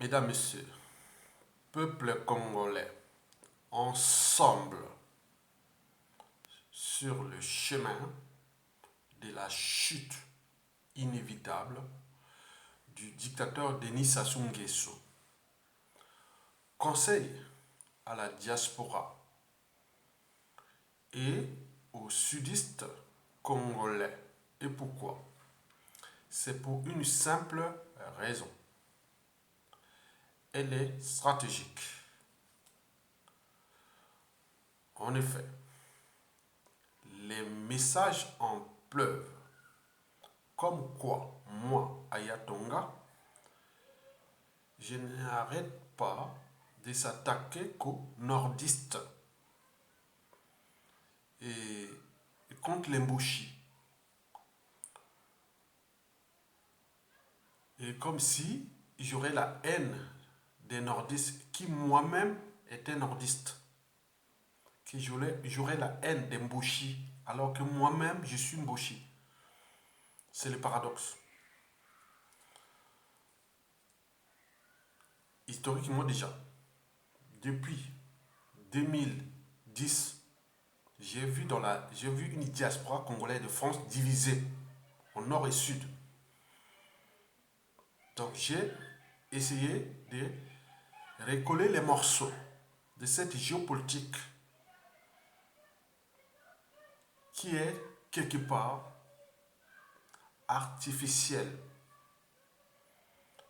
Mesdames, Messieurs, peuple congolais, ensemble sur le chemin de la chute inévitable du dictateur Denis Sassou Nguesso. Conseil à la diaspora et aux sudistes congolais. Et pourquoi? C'est pour une simple raison. Elle est stratégique. En effet, les messages en pleuvent. Comme quoi, moi, Ayatonga, je n'arrête pas de s'attaquer qu'aux nordistes et contre les Mbushi. Et comme si j'aurais la haine des nordistes qui moi-même était nordiste. Que j'aurais la haine des Mbushi alors que moi-même je suis Mbushi. C'est le paradoxe. Historiquement déjà, depuis 2010, j'ai vu une diaspora congolaise de France divisée en nord et sud. Donc j'ai essayé de recoller les morceaux de cette géopolitique qui est quelque part artificielle.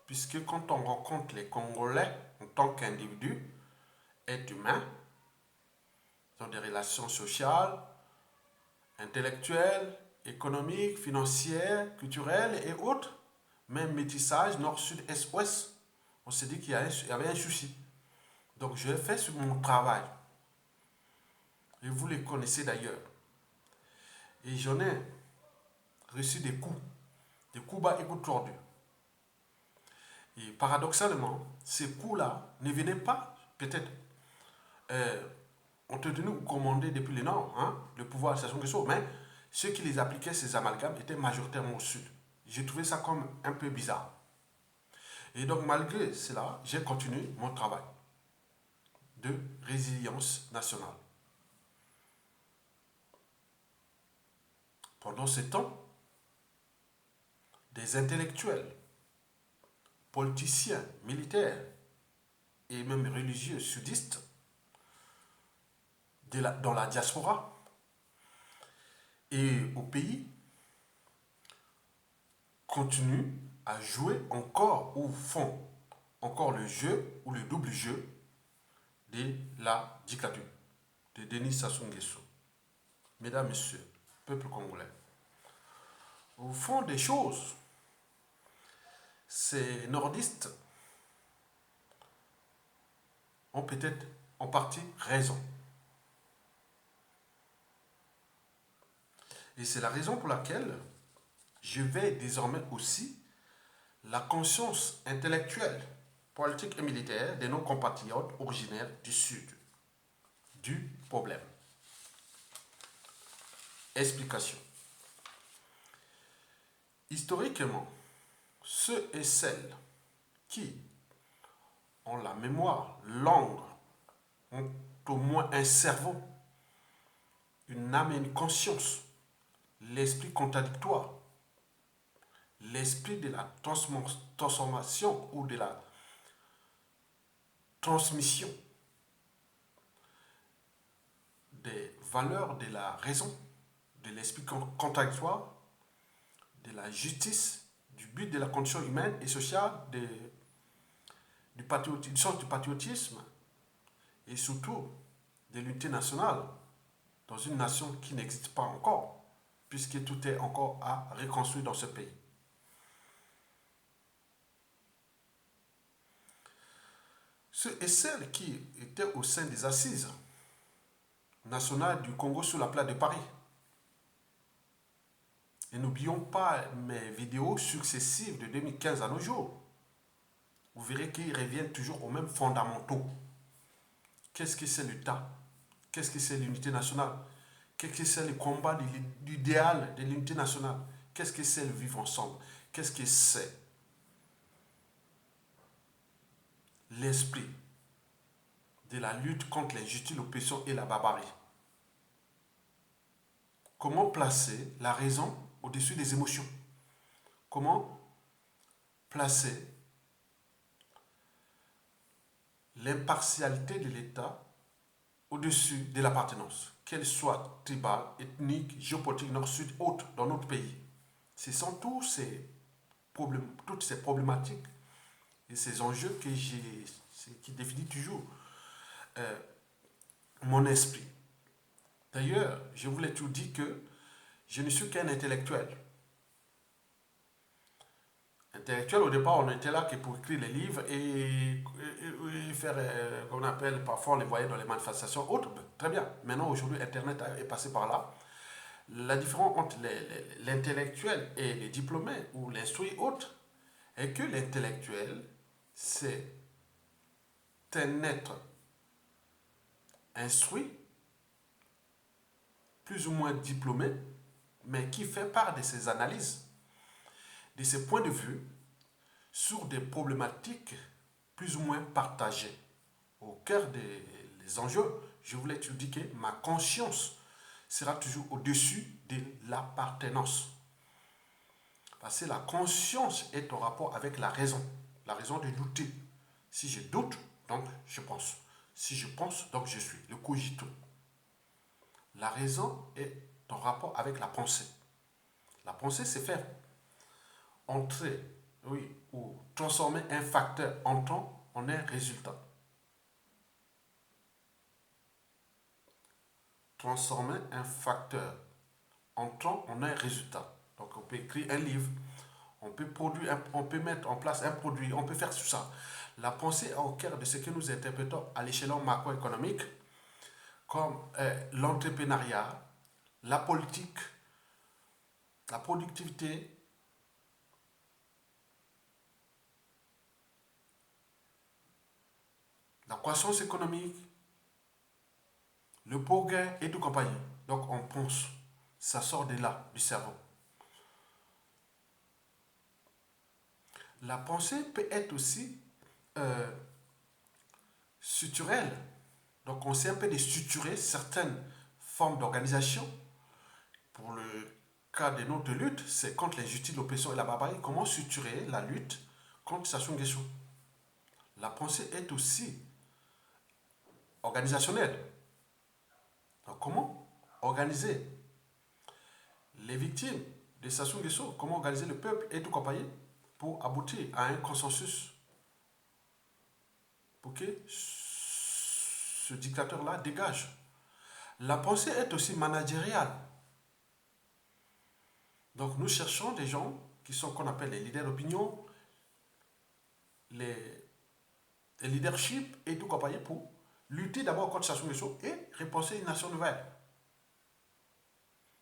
Puisque quand on rencontre les Congolais en tant qu'individus, êtres humains, ils ont des relations sociales, intellectuelles, économiques, financières, culturelles et autres, même métissage nord, sud, est, ouest. On s'est dit qu'il y avait un souci. Donc je l'ai fait sur mon travail. Et vous les connaissez d'ailleurs. Et j'en ai reçu des coups bas et coups tordus. Et paradoxalement, ces coups-là ne venaient pas, peut-être, ont tenu ou commandé depuis le nord, le pouvoir de Sassou Nguesso, mais ceux qui les appliquaient, ces amalgames, étaient majoritairement au sud. J'ai trouvé ça comme un peu bizarre. Et donc, malgré cela, j'ai continué mon travail de résilience nationale. Pendant ce temps, des intellectuels, politiciens, militaires et même religieux sudistes dans la diaspora et au pays continuent à jouer encore ou font encore le jeu ou le double jeu de la dictature de Denis Sassou Nguesso. Mesdames, Messieurs, peuple congolais, au fond des choses, ces nordistes ont peut-être en partie raison. Et c'est la raison pour laquelle je vais désormais aussi la conscience intellectuelle, politique et militaire de nos compatriotes originaires du Sud du problème. Explication. Historiquement, ceux et celles qui ont la mémoire longue ont au moins un cerveau, une âme et une conscience, l'esprit contradictoire, l'esprit de la transformation ou de la transmission des valeurs de la raison, de l'esprit contradictoire, de la justice, du but de la condition humaine et sociale, du sens du patriotisme et surtout de l'unité nationale dans une nation qui n'existe pas encore, puisque tout est encore à reconstruire dans ce pays. Ceux et celles qui étaient au sein des assises nationales du Congo sur la place de Paris. Et n'oublions pas mes vidéos successives de 2015 à nos jours. Vous verrez qu'ils reviennent toujours aux mêmes fondamentaux. Qu'est-ce que c'est l'État? Qu'est-ce que c'est l'unité nationale? Qu'est-ce que c'est le combat de l'idéal de l'unité nationale? Qu'est-ce que c'est le vivre ensemble? Qu'est-ce que c'est l'esprit de la lutte contre l'injustice, l'oppression et la barbarie. Comment placer la raison au-dessus des émotions? Comment placer l'impartialité de l'État au-dessus de l'appartenance, qu'elle soit tribale, ethnique, géopolitique, nord-sud, autre dans notre pays? Ce sont toutes ces problématiques et ces enjeux qui définissent toujours euh, mon esprit. D'ailleurs, je voulais tout dire que je ne suis qu'un intellectuel. Intellectuel, au départ, on était là que pour écrire les livres et faire, qu'on appelle, parfois on les voyait dans les manifestations autres. Très bien. Maintenant, aujourd'hui, Internet est passé par là. La différence entre l'intellectuel et les diplômés ou l'instruit autre est que l'intellectuel, c'est un être instruit, plus ou moins diplômé, mais qui fait part de ses analyses, de ses points de vue sur des problématiques plus ou moins partagées. Au cœur des enjeux, je voulais te dire que ma conscience sera toujours au-dessus de l'appartenance. Parce que la conscience est en rapport avec la raison de douter. Si je doute, donc je pense. Si je pense, donc je suis. Le cogito. La raison est en rapport avec la pensée. La pensée, c'est faire entrer, oui, ou transformer un facteur entrant en un résultat. Transformer un facteur entrant en un résultat. Donc on peut écrire un livre, on peut mettre en place un produit, on peut faire tout ça. La pensée est au cœur de ce que nous interprétons à l'échelon macroéconomique comme l'entrepreneuriat, la politique, la productivité, la croissance économique, le progrès et tout compagnie. Donc on pense, ça sort de là, du cerveau. La pensée peut être aussi euh, structurelle. Donc on sait un peu de structurer certaines formes d'organisation. Pour le cas de notre lutte, c'est contre l'injustice, l'oppression et la barbarie. Comment structurer la lutte contre Sassou Nguesso? La pensée est aussi organisationnelle. Donc comment organiser les victimes de Sassou Nguesso? Comment organiser le peuple et tout compagnie pour aboutir à un consensus pour que ce dictateur-là dégage? La pensée est aussi managériale. Donc nous cherchons des gens qui sont qu'on appelle les leaders d'opinion, les leadership et tout compagnie pour lutter d'abord contre Sassou Nguesso et repenser une nation nouvelle.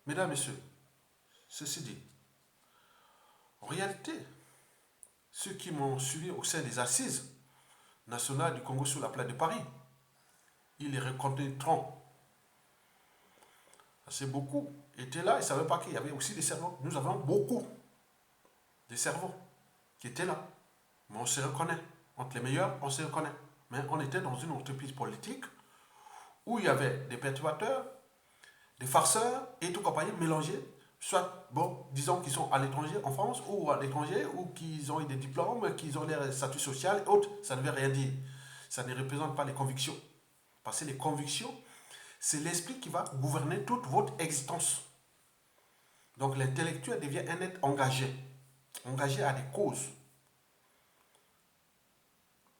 Mesdames, Messieurs, ceci dit, en réalité, ceux qui m'ont suivi au sein des assises nationales du Congo sur la place de Paris, ils les reconnaîtront. C'est beaucoup étaient là, ils ne savaient pas qu'il y avait aussi des cerveaux. Nous avons beaucoup de cerveaux qui étaient là. Mais on se reconnaît. Entre les meilleurs, on se reconnaît. Mais on était dans une entreprise politique où il y avait des perturbateurs, des farceurs et tout compagnie mélangés. Soit, bon, disons qu'ils sont à l'étranger, en France, ou à l'étranger, ou qu'ils ont eu des diplômes, qu'ils ont leur statut social et autres. Ça ne veut rien dire. Ça ne représente pas les convictions. Parce que les convictions, c'est l'esprit qui va gouverner toute votre existence. Donc l'intellectuel devient un être engagé, engagé à des causes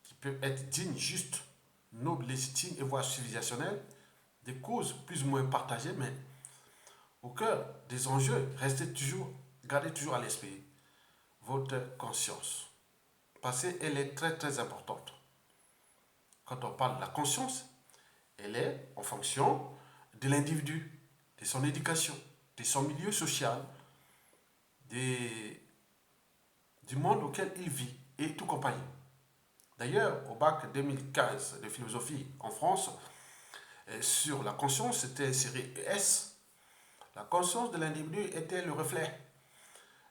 qui peuvent être dignes, justes, nobles, légitimes et voire civilisationnelles, des causes plus ou moins partagées, mais au cœur des enjeux, gardez toujours à l'esprit votre conscience. Parce qu'elle est très très importante. Quand on parle de la conscience, elle est en fonction de l'individu, de son éducation, de son milieu social, du monde auquel il vit et tout compagnie. D'ailleurs, au bac 2015 de philosophie en France, sur la conscience, c'était série S. La conscience de l'individu était le reflet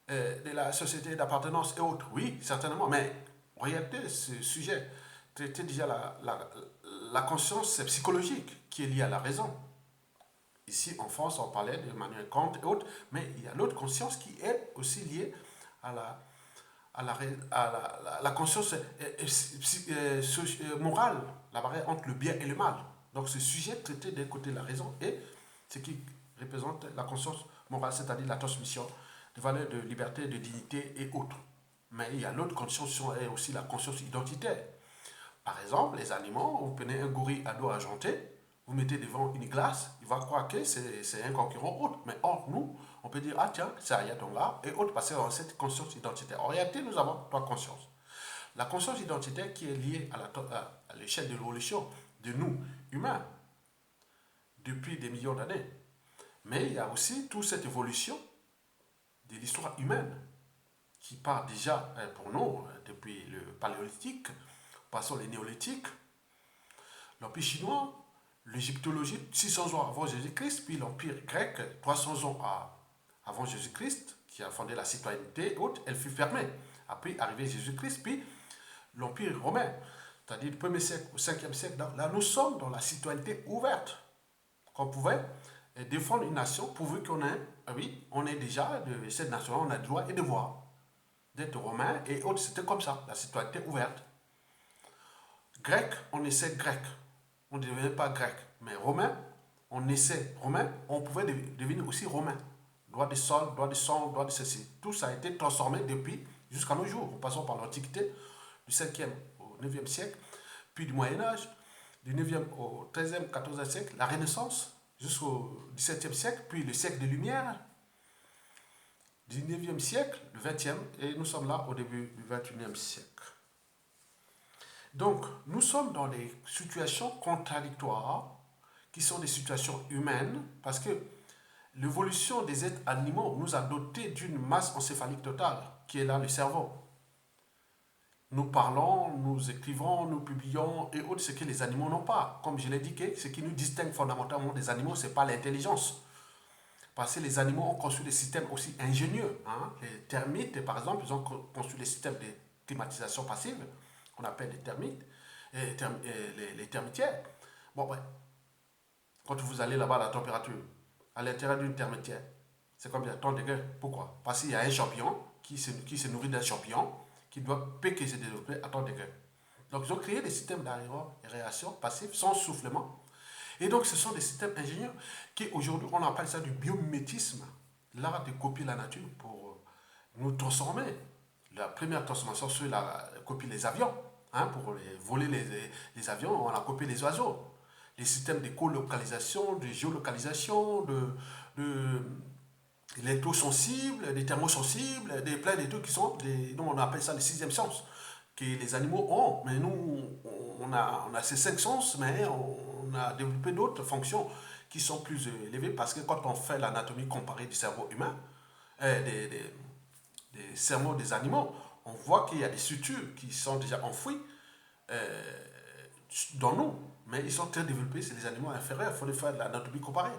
de la société d'appartenance et autres. Oui, certainement, mais en réalité, ce sujet traiter déjà la conscience psychologique qui est liée à la raison. Ici, en France, on parlait de Emmanuel Kant et autres, mais il y a l'autre conscience qui est aussi liée à la conscience morale, la barrière entre le bien et le mal. Donc, ce sujet traité d'un côté de la raison et ce qui représente la conscience morale, c'est-à-dire la transmission de valeurs de liberté, de dignité et autres. Mais il y a l'autre conscience et aussi la conscience identitaire. Par exemple, les animaux, vous prenez un gorille à dos argenté, vous mettez devant une glace, il va croire que c'est un concurrent autre. Mais or, nous, on peut dire, ah tiens, c'est Ayatonga et autres, parce qu'on a cette conscience identitaire. En réalité, nous avons trois consciences. La conscience identitaire qui est liée à l'échelle de l'évolution de nous, humains, depuis des millions d'années. Mais il y a aussi toute cette évolution de l'histoire humaine qui part déjà pour nous depuis le paléolithique, passons les néolithiques, l'Empire chinois, l'égyptologie 600 ans avant Jésus-Christ, puis l'Empire grec 300 ans avant Jésus-Christ, qui a fondé la citoyenneté et autres, elle fut fermée. Après, arrivé Jésus-Christ, puis l'Empire romain, c'est-à-dire du 1er siècle au 5e siècle. Là, nous sommes dans la citoyenneté ouverte, qu'on pouvait défendre une nation pourvu qu'on ait, oui, on est déjà de cette nation, on a droit et devoir d'être romain et autres, c'était comme ça, la citoyenneté ouverte. Grec, on essaie grec, on ne devenait pas grec, mais romain, on essaie romain, on pouvait devenir aussi romain. Droit de sol, droit de sang, droit de ceci. Tout ça a été transformé depuis jusqu'à nos jours. Nous passons par l'Antiquité, du 5e au 9e siècle, puis du Moyen-Âge, du 9e au 13e, 14e siècle, la Renaissance, jusqu'au 17e siècle, puis le siècle des Lumières, du 19e siècle, le 20e, et nous sommes là au début du 21e siècle. Donc, nous sommes dans des situations contradictoires, qui sont des situations humaines, parce que l'évolution des êtres animaux nous a dotés d'une masse encéphalique totale, qui est là le cerveau. Nous parlons, nous écrivons, nous publions et autres, ce que les animaux n'ont pas. Comme je l'ai dit, ce qui nous distingue fondamentalement des animaux, ce n'est pas l'intelligence. Parce que les animaux ont construit des systèmes aussi ingénieux. Hein. Les termites, par exemple, ils ont construit des systèmes de climatisation passive, qu'on appelle les termites, les termitières. Bon, ouais. Quand vous allez là-bas, la température, à l'intérieur d'une termitière, c'est combien? 30 degrés. Pourquoi? Parce qu'il y a un champignon qui se nourrit d'un champignon qui doit piquer et se développer à 30 degrés. Donc, ils ont créé des systèmes d'aération passive sans soufflement. Et donc, ce sont des systèmes ingénieux qui, aujourd'hui, on appelle ça du biomimétisme, l'art de copier la nature pour nous transformer. La première transformation, c'est la copie des avions. Hein, pour voler les avions, on a copié les oiseaux. Les systèmes de colocalisation, de géolocalisation, d'électrosensibles, des thermosensibles, plein de trucs qui sont, nous on appelle ça le sixième sens, que les animaux ont. Mais nous, on a ces cinq sens, mais on a développé d'autres fonctions qui sont plus élevées parce que quand on fait l'anatomie comparée du cerveau humain, des cerveaux des animaux, on voit qu'il y a des sutures qui sont déjà enfouies dans nous, mais ils sont très développés, c'est les animaux inférieurs, il faut faire de l'anatomie comparée.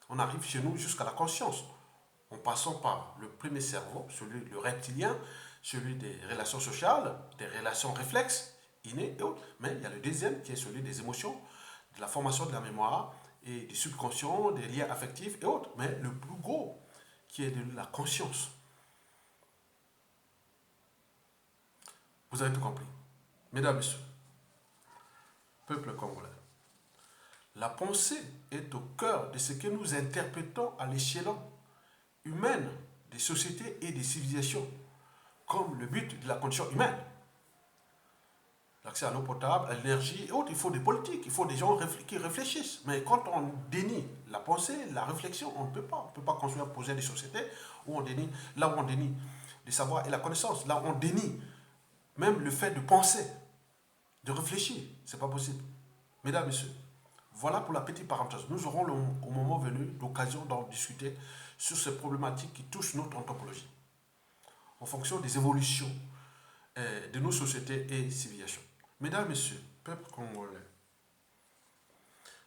On arrive chez nous jusqu'à la conscience, en passant par le premier cerveau, celui le reptilien, celui des relations sociales, des relations réflexes, innées et autres, mais il y a le deuxième qui est celui des émotions, de la formation de la mémoire et du subconscient, des liens affectifs et autres, mais le plus gros qui est de la conscience. Vous avez tout compris. Mesdames, Messieurs, peuple congolais, la pensée est au cœur de ce que nous interprétons à l'échelon humain des sociétés et des civilisations, comme le but de la condition humaine. L'accès à l'eau potable, à l'énergie et autres, il faut des politiques, il faut des gens qui réfléchissent. Mais quand on dénie la pensée, la réflexion, on ne peut pas. On ne peut pas construire un projet de société où on dénie, là où on dénie le savoir et la connaissance, là où on dénie même le fait de penser, de réfléchir, ce n'est pas possible. Mesdames, Messieurs, voilà pour la petite parenthèse. Nous aurons au moment venu l'occasion d'en discuter sur ces problématiques qui touchent notre anthropologie, en fonction des évolutions de nos sociétés et civilisations. Mesdames, Messieurs, peuple congolais,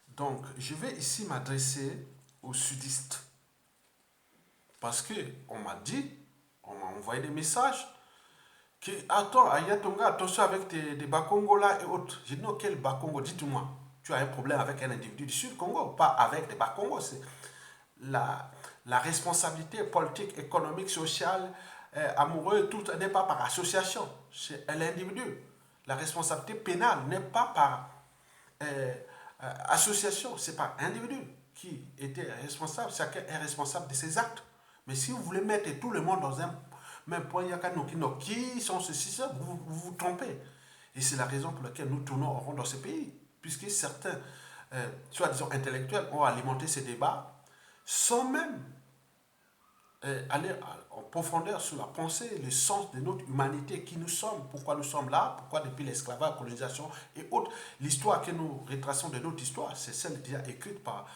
donc je vais ici m'adresser aux sudistes, parce qu'on m'a dit, on m'a envoyé des messages, Attends, Ayatonga, attention avec des Bakongo là et autres. J'ai dit non, quel Bakongo? Dites-moi. Tu as un problème avec un individu du Sud Congo, pas avec des Bakongo. C'est la responsabilité politique, économique, sociale, amoureuse, tout n'est pas par association. C'est l'individu. La responsabilité pénale n'est pas par euh, association, c'est par individu qui était responsable. Chacun est responsable de ses actes. Mais si vous voulez mettre tout le monde dans un même point, il y a qui sont ceci, ça, vous trompez. Et c'est la raison pour laquelle nous tournons en rond dans ce pays. Puisque certains, soi-disant intellectuels, ont alimenté ces débats sans même aller en profondeur sur la pensée, le sens de notre humanité, qui nous sommes, pourquoi nous sommes là, pourquoi depuis l'esclavage, la colonisation et autres. L'histoire que nous retraçons de notre histoire, c'est celle déjà écrite par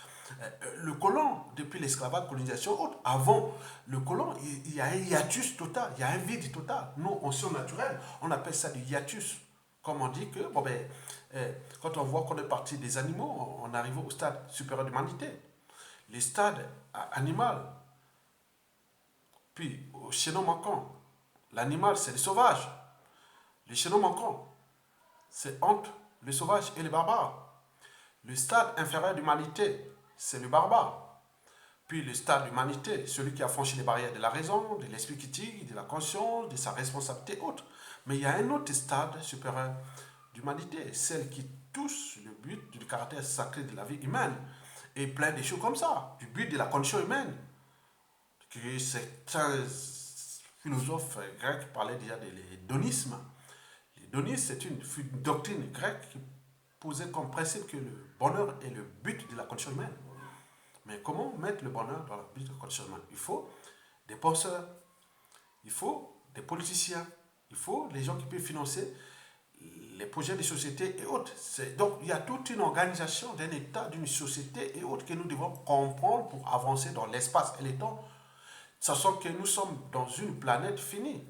le colon depuis l'esclavage, la colonisation, autres. Avant le colon, il y a un hiatus total, il y a un vide total. Nous, en surnaturel, on appelle ça du hiatus. Comme on dit que, bon ben, quand on voit qu'on est parti des animaux, on arrive au stade supérieur d'humanité. Les stades animaux, puis, au chaînon manquant, l'animal, c'est le sauvage. Les chaînons manquants, c'est entre le sauvage et le barbare. Le stade inférieur d'humanité, c'est le barbare. Puis le stade d'humanité, celui qui a franchi les barrières de la raison, de l'esprit critique, de la conscience, de sa responsabilité haute. Mais il y a un autre stade supérieur d'humanité, celle qui touche le but du caractère sacré de la vie humaine. Et plein de choses comme ça, du but de la condition humaine. Que certains philosophes grecs parlaient déjà de l'hédonisme. L'hédonisme, c'est une doctrine grecque qui posait comme principe que le bonheur est le but de la condition humaine. Mais comment mettre le bonheur dans le but de la condition humaine? Il faut des penseurs, il faut des politiciens, il faut les gens qui peuvent financer les projets de société et autres. Donc, il y a toute une organisation d'un État, d'une société et autres que nous devons comprendre pour avancer dans l'espace et le temps, sachant que nous sommes dans une planète finie,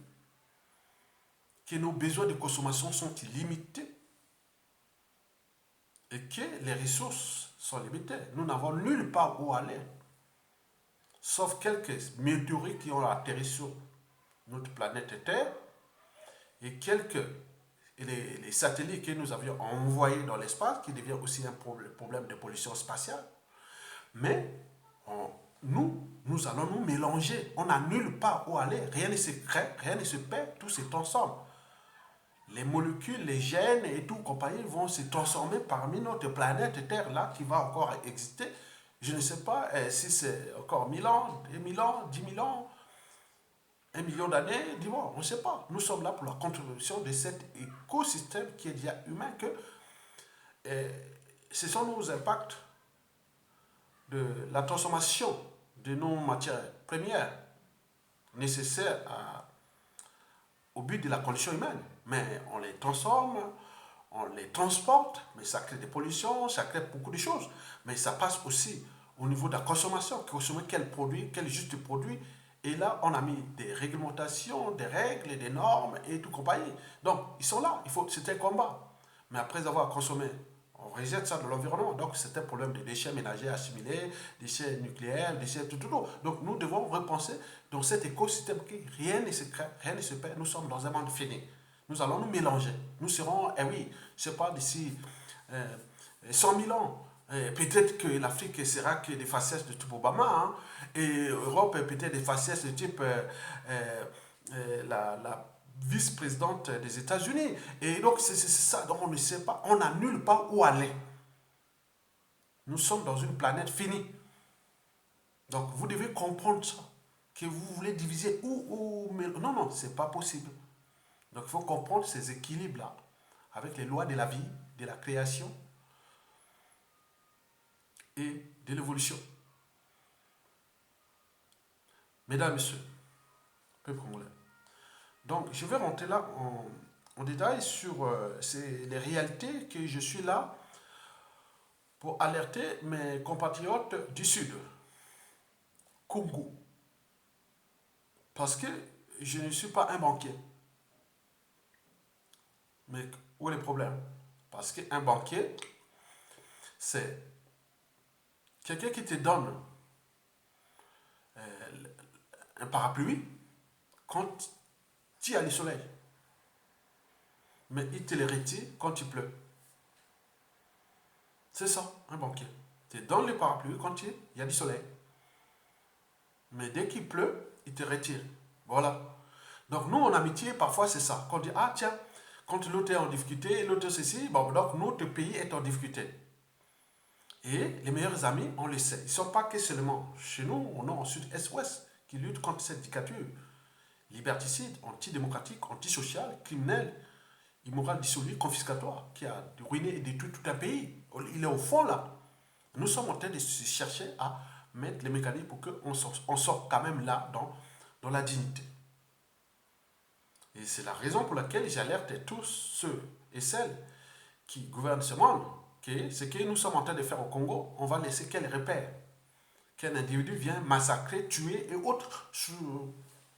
que nos besoins de consommation sont illimités et que les ressources sont limitées. Nous n'avons nulle part où aller, sauf quelques météorites qui ont atterri sur notre planète Terre et les satellites que nous avions envoyés dans l'espace, qui devient aussi un problème de pollution spatiale. Mais nous allons nous mélanger. On n'a nulle part où aller. Rien ne se crée, rien ne se perd, tout est ensemble. Les molécules, les gènes et tout compagnie vont se transformer parmi notre planète Terre là qui va encore exister. Je ne sais pas si c'est encore 1000 ans, 2000 ans, 10 000 ans, 1 million d'années, dis-moi, on ne sait pas. Nous sommes là pour la contribution de cet écosystème qui est déjà humain, que ce sont nos impacts de la transformation de nos matières premières nécessaires au but de la condition humaine. Mais on les transforme, on les transporte, mais ça crée des pollutions, ça crée beaucoup de choses. Mais ça passe aussi au niveau de la consommation. Consommer quel produit, quel juste produit. Et là, on a mis des réglementations, des règles, des normes et tout compagnie. Donc, ils sont là. C'est un combat. Mais après avoir consommé, on rejette ça dans l'environnement. Donc, c'est un problème de déchets ménagers assimilés, déchets nucléaires, déchets tout. Donc, nous devons repenser dans cet écosystème qui rien ne se crée, rien ne se perd. Nous sommes dans un monde fini. Nous allons nous mélanger. Nous serons, je ne sais pas, d'ici 100 000 ans. Peut-être que l'Afrique sera que des facettes de type Obama, hein, et l'Europe peut-être des facettes de type la vice-présidente des États-Unis. Et donc, c'est ça. Donc, on ne sait pas. On n'a nulle part où aller. Nous sommes dans une planète finie. Donc, vous devez comprendre ça. Que vous voulez diviser mais non, c'est pas possible. Donc, il faut comprendre ces équilibres-là, avec les lois de la vie, de la création et de l'évolution. Mesdames, Messieurs, peuple congolais. Donc, je vais rentrer là en détail sur les réalités que je suis là pour alerter mes compatriotes du Sud, Congo. Parce que je ne suis pas un banquier. Mais où est le problème? Parce qu'un banquier, c'est quelqu'un qui te donne un parapluie quand tu as le soleil. mais il te les retire quand il pleut. C'est ça, un banquier. Tu donnes le parapluie quand il y a du soleil. Mais dès qu'il pleut, il te retire. Voilà. Donc nous, en amitié, parfois c'est ça. Quand on dit, ah tiens, quand l'autre est en difficulté, l'autre ceci, bon, donc notre pays est en difficulté. Et les meilleurs amis, on le sait. Ils ne sont pas que seulement chez nous, au nord, au sud, est, ouest, qui luttent contre cette dictature liberticide, antidémocratique, antisociale, criminelle, immorale, dissolue, confiscatoire, qui a ruiné et détruit tout un pays. Il est au fond là. Nous sommes en train de chercher à mettre les mécanismes pour qu'on sorte quand même là dans la dignité. Et c'est la raison pour laquelle j'alerte tous ceux et celles qui gouvernent ce monde, que ce que nous sommes en train de faire au Congo, on va laisser quel repère? Qu'un individu vient massacrer, tuer et autres,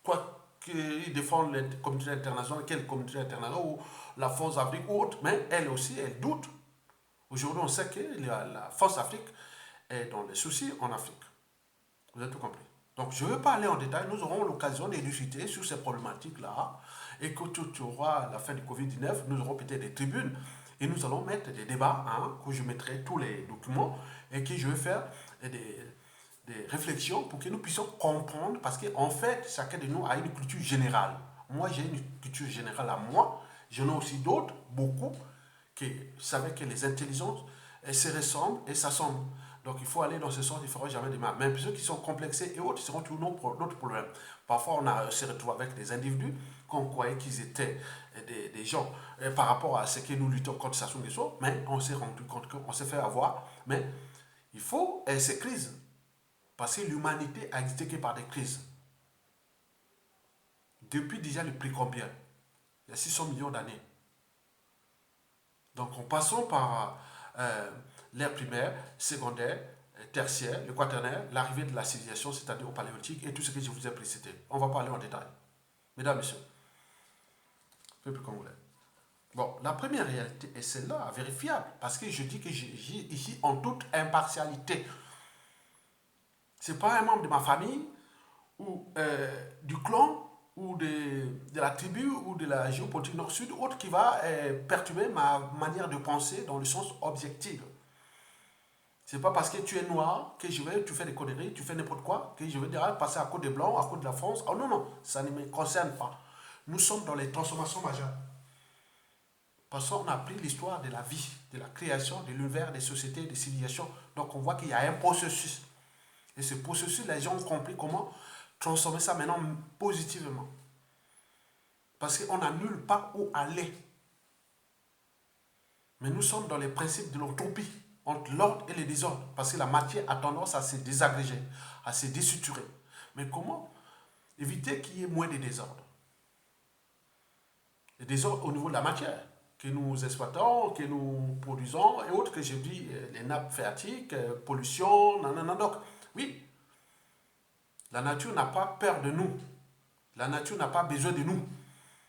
quoi qu'ils défendent la communauté internationale, quelle communauté internationale, ou la force Afrique ou autre, mais elle aussi, elle doute. Aujourd'hui, on sait que la force Afrique est dans les soucis en Afrique. Vous avez tout compris. Donc, je ne veux pas aller en détail. Nous aurons l'occasion de discuter sur ces problématiques-là. Et que tu auras la fin du Covid-19, nous aurons peut-être des tribunes. Et nous allons mettre des débats, où je mettrai tous les documents et que je vais faire des réflexions pour que nous puissions comprendre. Parce qu'en fait, chacun de nous a une culture générale. Moi, j'ai une culture générale à moi. J'en ai aussi d'autres, beaucoup, qui savaient que les intelligences se ressemblent et s'assemblent. Donc il faut aller dans ce sens, il ne fera jamais de mal. Même ceux qui sont complexés et autres seront toujours notre problème. Parfois, on se retrouve avec des individus qu'on croyait qu'ils étaient des gens par rapport à ce que nous luttons contre Sassou Nguesso, mais on s'est rendu compte qu'on s'est fait avoir. Mais il faut ces crises, parce que l'humanité a existé que par des crises. Depuis déjà le précombien, il y a 600 millions d'années. Donc en passant par l'ère primaire, secondaire, tertiaire, le quaternaire, l'arrivée de la civilisation, c'est-à-dire au paléolithique, et tout ce que je vous ai précité. On va parler en détail. Mesdames, Messieurs, peuple congolais. Bon, la première réalité est celle-là, vérifiable, parce que je dis que j'agis ici en toute impartialité. Ce n'est pas un membre de ma famille, ou du clan, ou de la tribu, ou de la géopolitique nord-sud, autre qui va perturber ma manière de penser dans le sens objectif. C'est pas parce que tu es noir que tu fais des conneries, tu fais n'importe quoi, que je vais dire passer à cause des blancs, à cause de la France. Oh non, non, ça ne me concerne pas. Nous sommes dans les transformations majeures. Parce qu'on a appris l'histoire de la vie, de la création, de l'univers, des sociétés, des civilisations. Donc on voit qu'il y a un processus. Et ce processus, les gens ont compris comment transformer ça maintenant positivement. Parce qu'on n'a nulle part où aller. Mais nous sommes dans les principes de l'entropie, entre l'ordre et le désordre. Parce que la matière a tendance à se désagréger, à se déstructurer. Mais comment éviter qu'il y ait moins de désordre? Le désordre au niveau de la matière, que nous exploitons, que nous produisons, et autres que j'ai dit, les nappes phréatiques, pollution, nanana. Donc, oui, la nature n'a pas peur de nous. La nature n'a pas besoin de nous.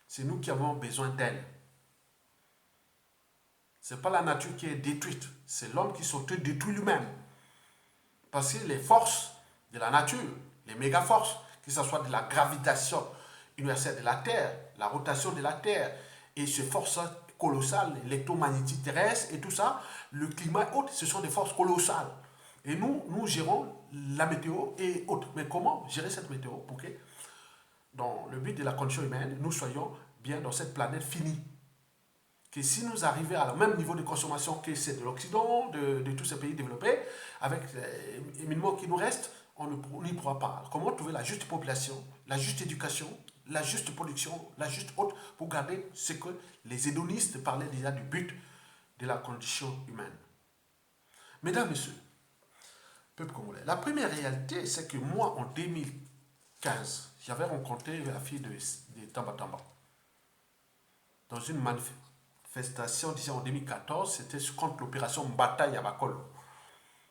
C'est nous qui avons besoin d'elle. Ce n'est pas la nature qui est détruite, c'est l'homme qui s'auto-détruit lui-même. Parce que les forces de la nature, les méga-forces, que ce soit de la gravitation universelle de la Terre, la rotation de la Terre, et ces forces colossales, l'électromagnétique terrestre et tout ça, le climat et autres, ce sont des forces colossales. Et nous gérons la météo et autres. Mais comment gérer cette météo pour que, dans le but de la condition humaine, nous soyons bien dans cette planète finie? Que si nous arrivons à le même niveau de consommation que c'est de l'Occident, de tous ces pays développés, avec les minimums qui nous restent, on n'y pourra pas. Comment trouver la juste population, la juste éducation, la juste production, la juste haute, pour garder ce que les hédonistes parlaient déjà du but de la condition humaine. Mesdames, Messieurs, peuple congolais, la première réalité, c'est que moi, en 2015, j'avais rencontré la fille de Tamba Tamba dans une manifestation, disons en 2014, c'était contre l'opération Bataille à Bakol.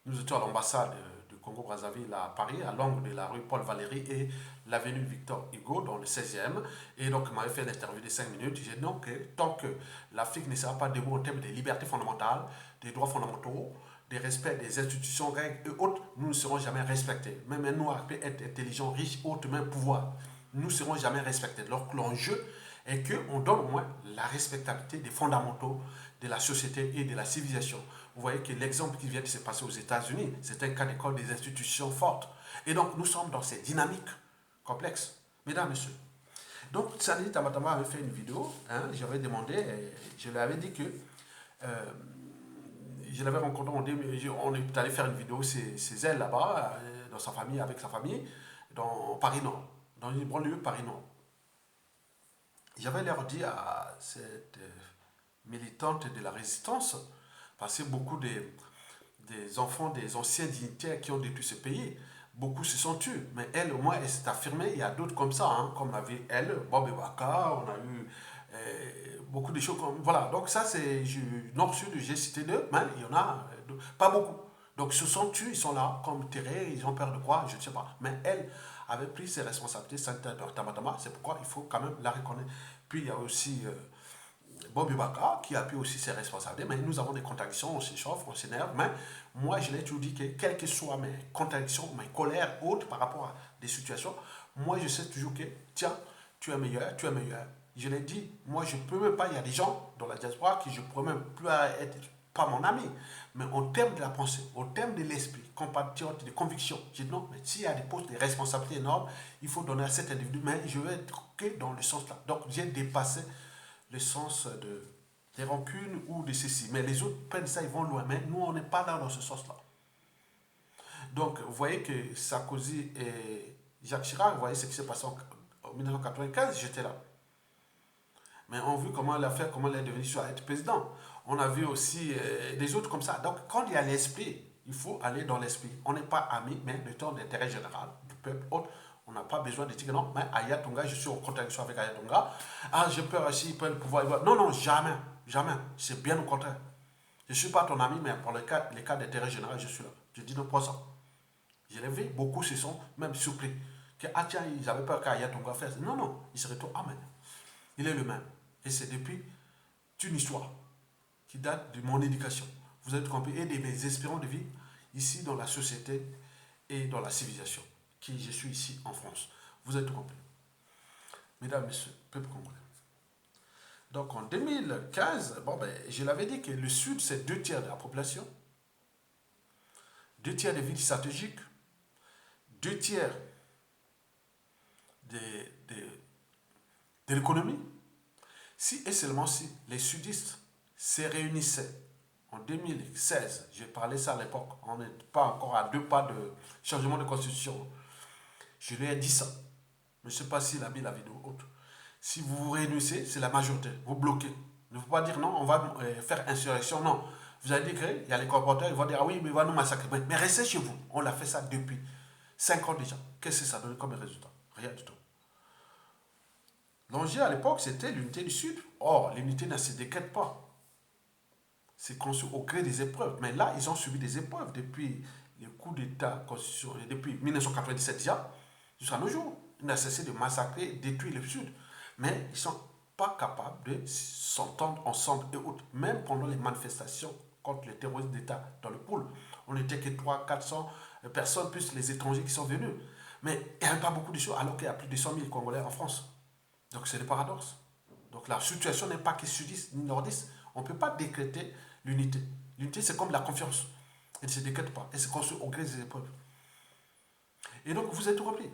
Nous étions à l'ambassade du Congo-Brazzaville à Paris, à l'angle de la rue Paul Valéry et l'avenue Victor Hugo, dans le 16e. Et donc, il m'avait fait une interview de 5 minutes. J'ai dit non, que tant que l'Afrique ne sera pas debout en termes de libertés fondamentales, des droits fondamentaux, des respects des institutions, règles et autres, nous ne serons jamais respectés. Même un noir peut être intelligent, riche, autre, même pouvoir. Nous ne serons jamais respectés. Alors que l'enjeu et qu'on donne au moins la respectabilité des fondamentaux de la société et de la civilisation. Vous voyez que l'exemple qui vient de se passer aux États-Unis, c'est un cas d'école des institutions fortes. Et donc, nous sommes dans ces dynamiques complexes. Mesdames, Messieurs. Donc, Sani Tamatama avait fait une vidéo. Hein, j'avais demandé, je lui avais dit que je l'avais rencontré, on est allé faire une vidéo chez elle là-bas, dans sa famille, avec sa famille, dans Paris-Nord, dans une banlieue Paris-Nord. J'avais leur dit à cette militante de la résistance, parce que beaucoup des enfants des anciens dignitaires qui ont détruit ce pays, beaucoup se sont tués. Mais elle, au moins, elle s'est affirmée. Il y a d'autres comme ça, hein, comme avait elle, Bob Baka, on a eu beaucoup de choses comme. Voilà, donc ça, c'est Nord-Sud, j'ai cité deux, mais il y en a pas beaucoup. Donc, ils se sont tués, ils sont là, comme terrés, ils ont peur de quoi, je ne sais pas. Mais elle avait pris ses responsabilités sanitaires dans Tamatama, c'est pourquoi il faut quand même la reconnaître. Puis, il y a aussi Bob Baka qui a pris aussi ses responsabilités, mais nous avons des contradictions, on s'échauffe, on s'énerve, mais moi, je l'ai toujours dit que, quelles que soient mes contradictions, mes colères autres par rapport à des situations, moi, je sais toujours que, tiens, tu es meilleur, tu es meilleur. Je l'ai dit, moi, je ne peux même pas, il y a des gens dans la diaspora qui je ne pourrais même plus être, pas mon ami, mais au terme de la pensée, au terme de l'esprit, compatriote, de conviction, je dis non, mais s'il y a des postes de responsabilité énormes, il faut donner à cet individu, mais je vais être que dans le sens là. Donc, j'ai dépassé le sens des rancunes ou de ceci. Mais les autres prennent ça, ils vont loin. Mais nous, on n'est pas là dans ce sens-là. Donc, vous voyez que Sarkozy et Jacques Chirac, vous voyez ce qui s'est passé en 1995, j'étais là. Mais on a vu comment elle a fait, comment elle est devenue sur être président. On a vu aussi des autres comme ça. Donc, quand il y a l'esprit, il faut aller dans l'esprit. On n'est pas amis, mais le temps d'intérêt général du peuple autre. On n'a pas besoin de dire non, mais Ayatonga, je suis en contradiction avec Ayatonga. Ah, j'ai peur aussi, il prend le pouvoir. Non, non, jamais, jamais. C'est bien au contraire. Je ne suis pas ton ami, mais pour les cas d'intérêt général, je suis là. Je dis non, pas ça. Je l'ai vu, beaucoup se sont même surpris. Que, ah tiens, ils avaient peur qu'Ayatonga fasse. Non, non, ils se retournent. Ah, mais il est le même. Et c'est depuis une histoire qui date de mon éducation. Vous avez compris, et de mes espérances de vie ici dans la société et dans la civilisation, qui je suis ici en France. Vous avez tout compris. Mesdames, Messieurs, peuple congolais. Donc en 2015, bon, ben, je l'avais dit que le Sud, c'est 2 tiers de la population, 2 tiers des villes stratégiques, 2 tiers de, de, de l'économie. Si et seulement si les sudistes se réunissaient en 2016, j'ai parlé ça à l'époque, on n'est pas encore à 2 pas de changement de constitution. Je lui ai dit ça. Je ne sais pas s'il a mis la vidéo haute. Si vous vous réunissez, c'est la majorité. Vous bloquez. Il ne faut pas dire non, on va faire insurrection. Non. Vous allez dire qu'il y a les corporateurs, ils vont dire ah oui, mais il va nous massacrer. Mais restez chez vous. On l'a fait ça depuis 5 ans déjà. Qu'est-ce que ça donne comme résultat? Rien du tout. L'enjeu à l'époque, c'était l'unité du Sud. Or, l'unité ne se décrète pas. C'est construit au gré des épreuves. Mais là, ils ont subi des épreuves depuis le coup d'État depuis 1997 déjà, jusqu'à nos jours. Ils n'ont cessé de massacrer, détruire le Sud. Mais ils ne sont pas capables de s'entendre ensemble et autres. Même pendant les manifestations contre les terroristes d'État dans le pôle, on n'était que 300-400 personnes, plus les étrangers qui sont venus. Mais il n'y avait pas beaucoup de choses, alors qu'il y a plus de 100 000 Congolais en France. Donc c'est le paradoxe. Donc la situation n'est pas que sudiste ni nordiste. On ne peut pas décréter l'unité. L'unité, c'est comme la confiance. Elle ne se décrète pas. Elle se construit au gré des épreuves. Et donc, vous êtes compris.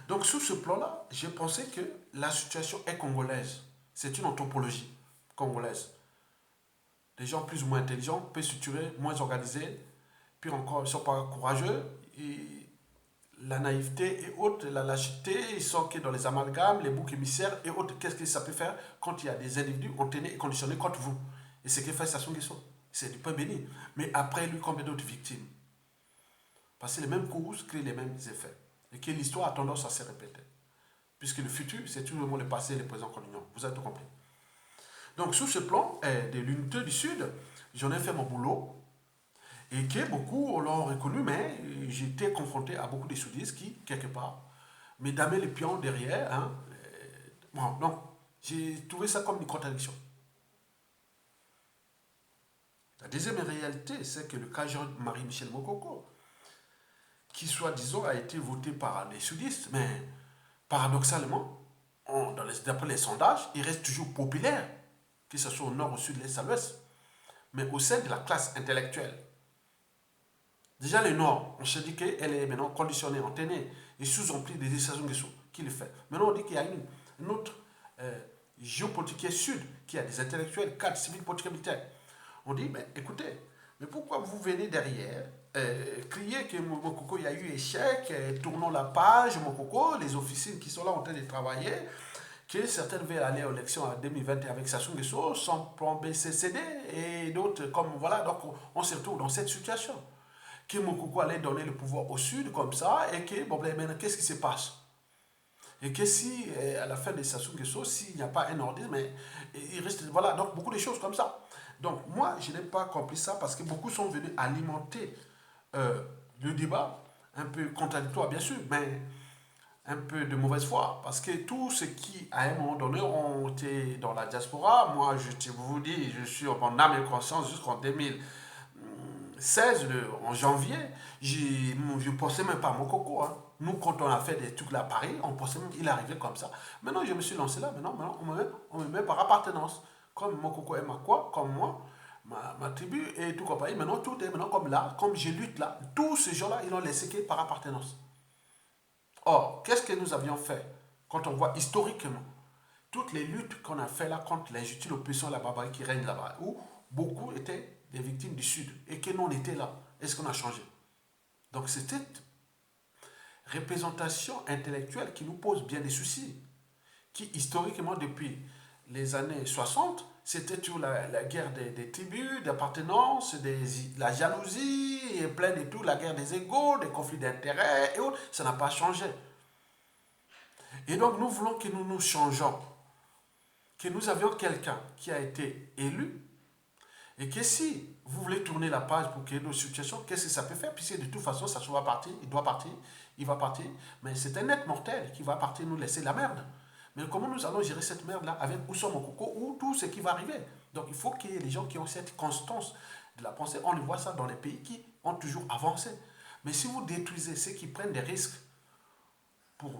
Donc, sur ce plan-là, j'ai pensé que la situation est congolaise. C'est une anthropologie congolaise. Les gens plus ou moins intelligents peuvent se tuer, moins organisés, puis encore, ils ne sont pas courageux. Et la naïveté et autres, la lâcheté, ils sont que dans les amalgames, les boucs émissaires et autres. Qu'est-ce que ça peut faire quand il y a des individus entraînés et conditionnés contre vous? Et ce que fait Sassou Nguesso, c'est du pain béni. Mais après lui, combien d'autres victimes? Parce que les mêmes causes créent les mêmes effets. Et que l'histoire a tendance à se répéter. Puisque le futur, c'est toujours le passé et le présent qu'on ignore. Vous avez tout compris. Donc, sur ce plan de l'unité du Sud, j'en ai fait mon boulot. Et que beaucoup l'ont reconnu, mais j'étais confronté à beaucoup de sudistes qui, quelque part, me damaient les pions derrière. Hein. Bon, donc, j'ai trouvé ça comme une contradiction. La deuxième réalité, c'est que le cas Jean-Marie-Michel Mokoko, qui soi-disant a été voté par les sudistes, mais paradoxalement, dans d'après les sondages, il reste toujours populaire, que ce soit au nord, au sud, l'est, à l'ouest, mais au sein de la classe intellectuelle. Déjà, le nord, on se dit qu'elle est maintenant conditionnée, entraînée, et sous-emplie des décisions qui le fait. Maintenant, on dit qu'il y a une autre géopolitique qui est sud, qui a des intellectuels, cadres civils, politiques, militaires. On dit, mais écoutez, mais pourquoi vous venez derrière crier que Mokoko, il y a eu échec, tournons la page, Mokoko, les officines qui sont là en train de travailler, que certaines veulent aller aux élections en 2020 avec Sassou Nguesso sans plan B, C, C, D, et d'autres comme, voilà, donc on se retrouve dans cette situation. Que Mokoko allait donner le pouvoir au sud comme ça, et que, bon, ben, maintenant, qu'est-ce qui se passe? Et que si, à la fin de Sassou Nguesso, s'il n'y a pas un ordre, mais il reste, voilà, donc beaucoup de choses comme ça. Donc, moi, je n'ai pas compris ça parce que beaucoup sont venus alimenter le débat, un peu contradictoire, bien sûr, mais un peu de mauvaise foi. Parce que tous ceux qui, à un moment donné, ont été dans la diaspora, moi, je vous dis, je suis en âme et conscience jusqu'en 2016, en janvier, je ne pensais même pas à Mokoko. Hein. Nous, quand on a fait des trucs là à Paris, on pensait même qu'il arrivait comme ça. Maintenant, je me suis lancé là. Maintenant on me met par appartenance. Comme Mokoko est ma quoi, comme moi, ma tribu et tout compagnie. Maintenant, tout est maintenant comme là, comme je lutte là. Tous ces gens-là, ils l'ont laissé que par appartenance. Or, qu'est-ce que nous avions fait quand on voit historiquement toutes les luttes qu'on a fait là contre l'injustice, l'oppression, la barbarie qui règne là-bas, où beaucoup étaient des victimes du Sud et que nous on était là. Est-ce qu'on a changé? Donc, c'est cette représentation intellectuelle qui nous pose bien des soucis, qui historiquement, depuis les années 60, c'était toujours la guerre des tribus, d'appartenance, la jalousie, et plein de tout, la guerre des égaux, des conflits d'intérêts et autres. Ça n'a pas changé. Et donc, nous voulons que nous nous changeons, que nous avions quelqu'un qui a été élu, et que si vous voulez tourner la page pour créer d'autres situations, qu'est-ce que ça peut faire? Puisque de toute façon, ça va partir, il doit partir, il va partir, mais c'est un être mortel qui va partir nous laisser la merde. Mais comment nous allons gérer cette merde-là avec Ousso Mokoko ou tout ce qui va arriver? Donc il faut qu'il y ait des gens qui ont cette constance de la pensée. On le voit ça dans les pays qui ont toujours avancé. Mais si vous détruisez ceux qui prennent des risques pour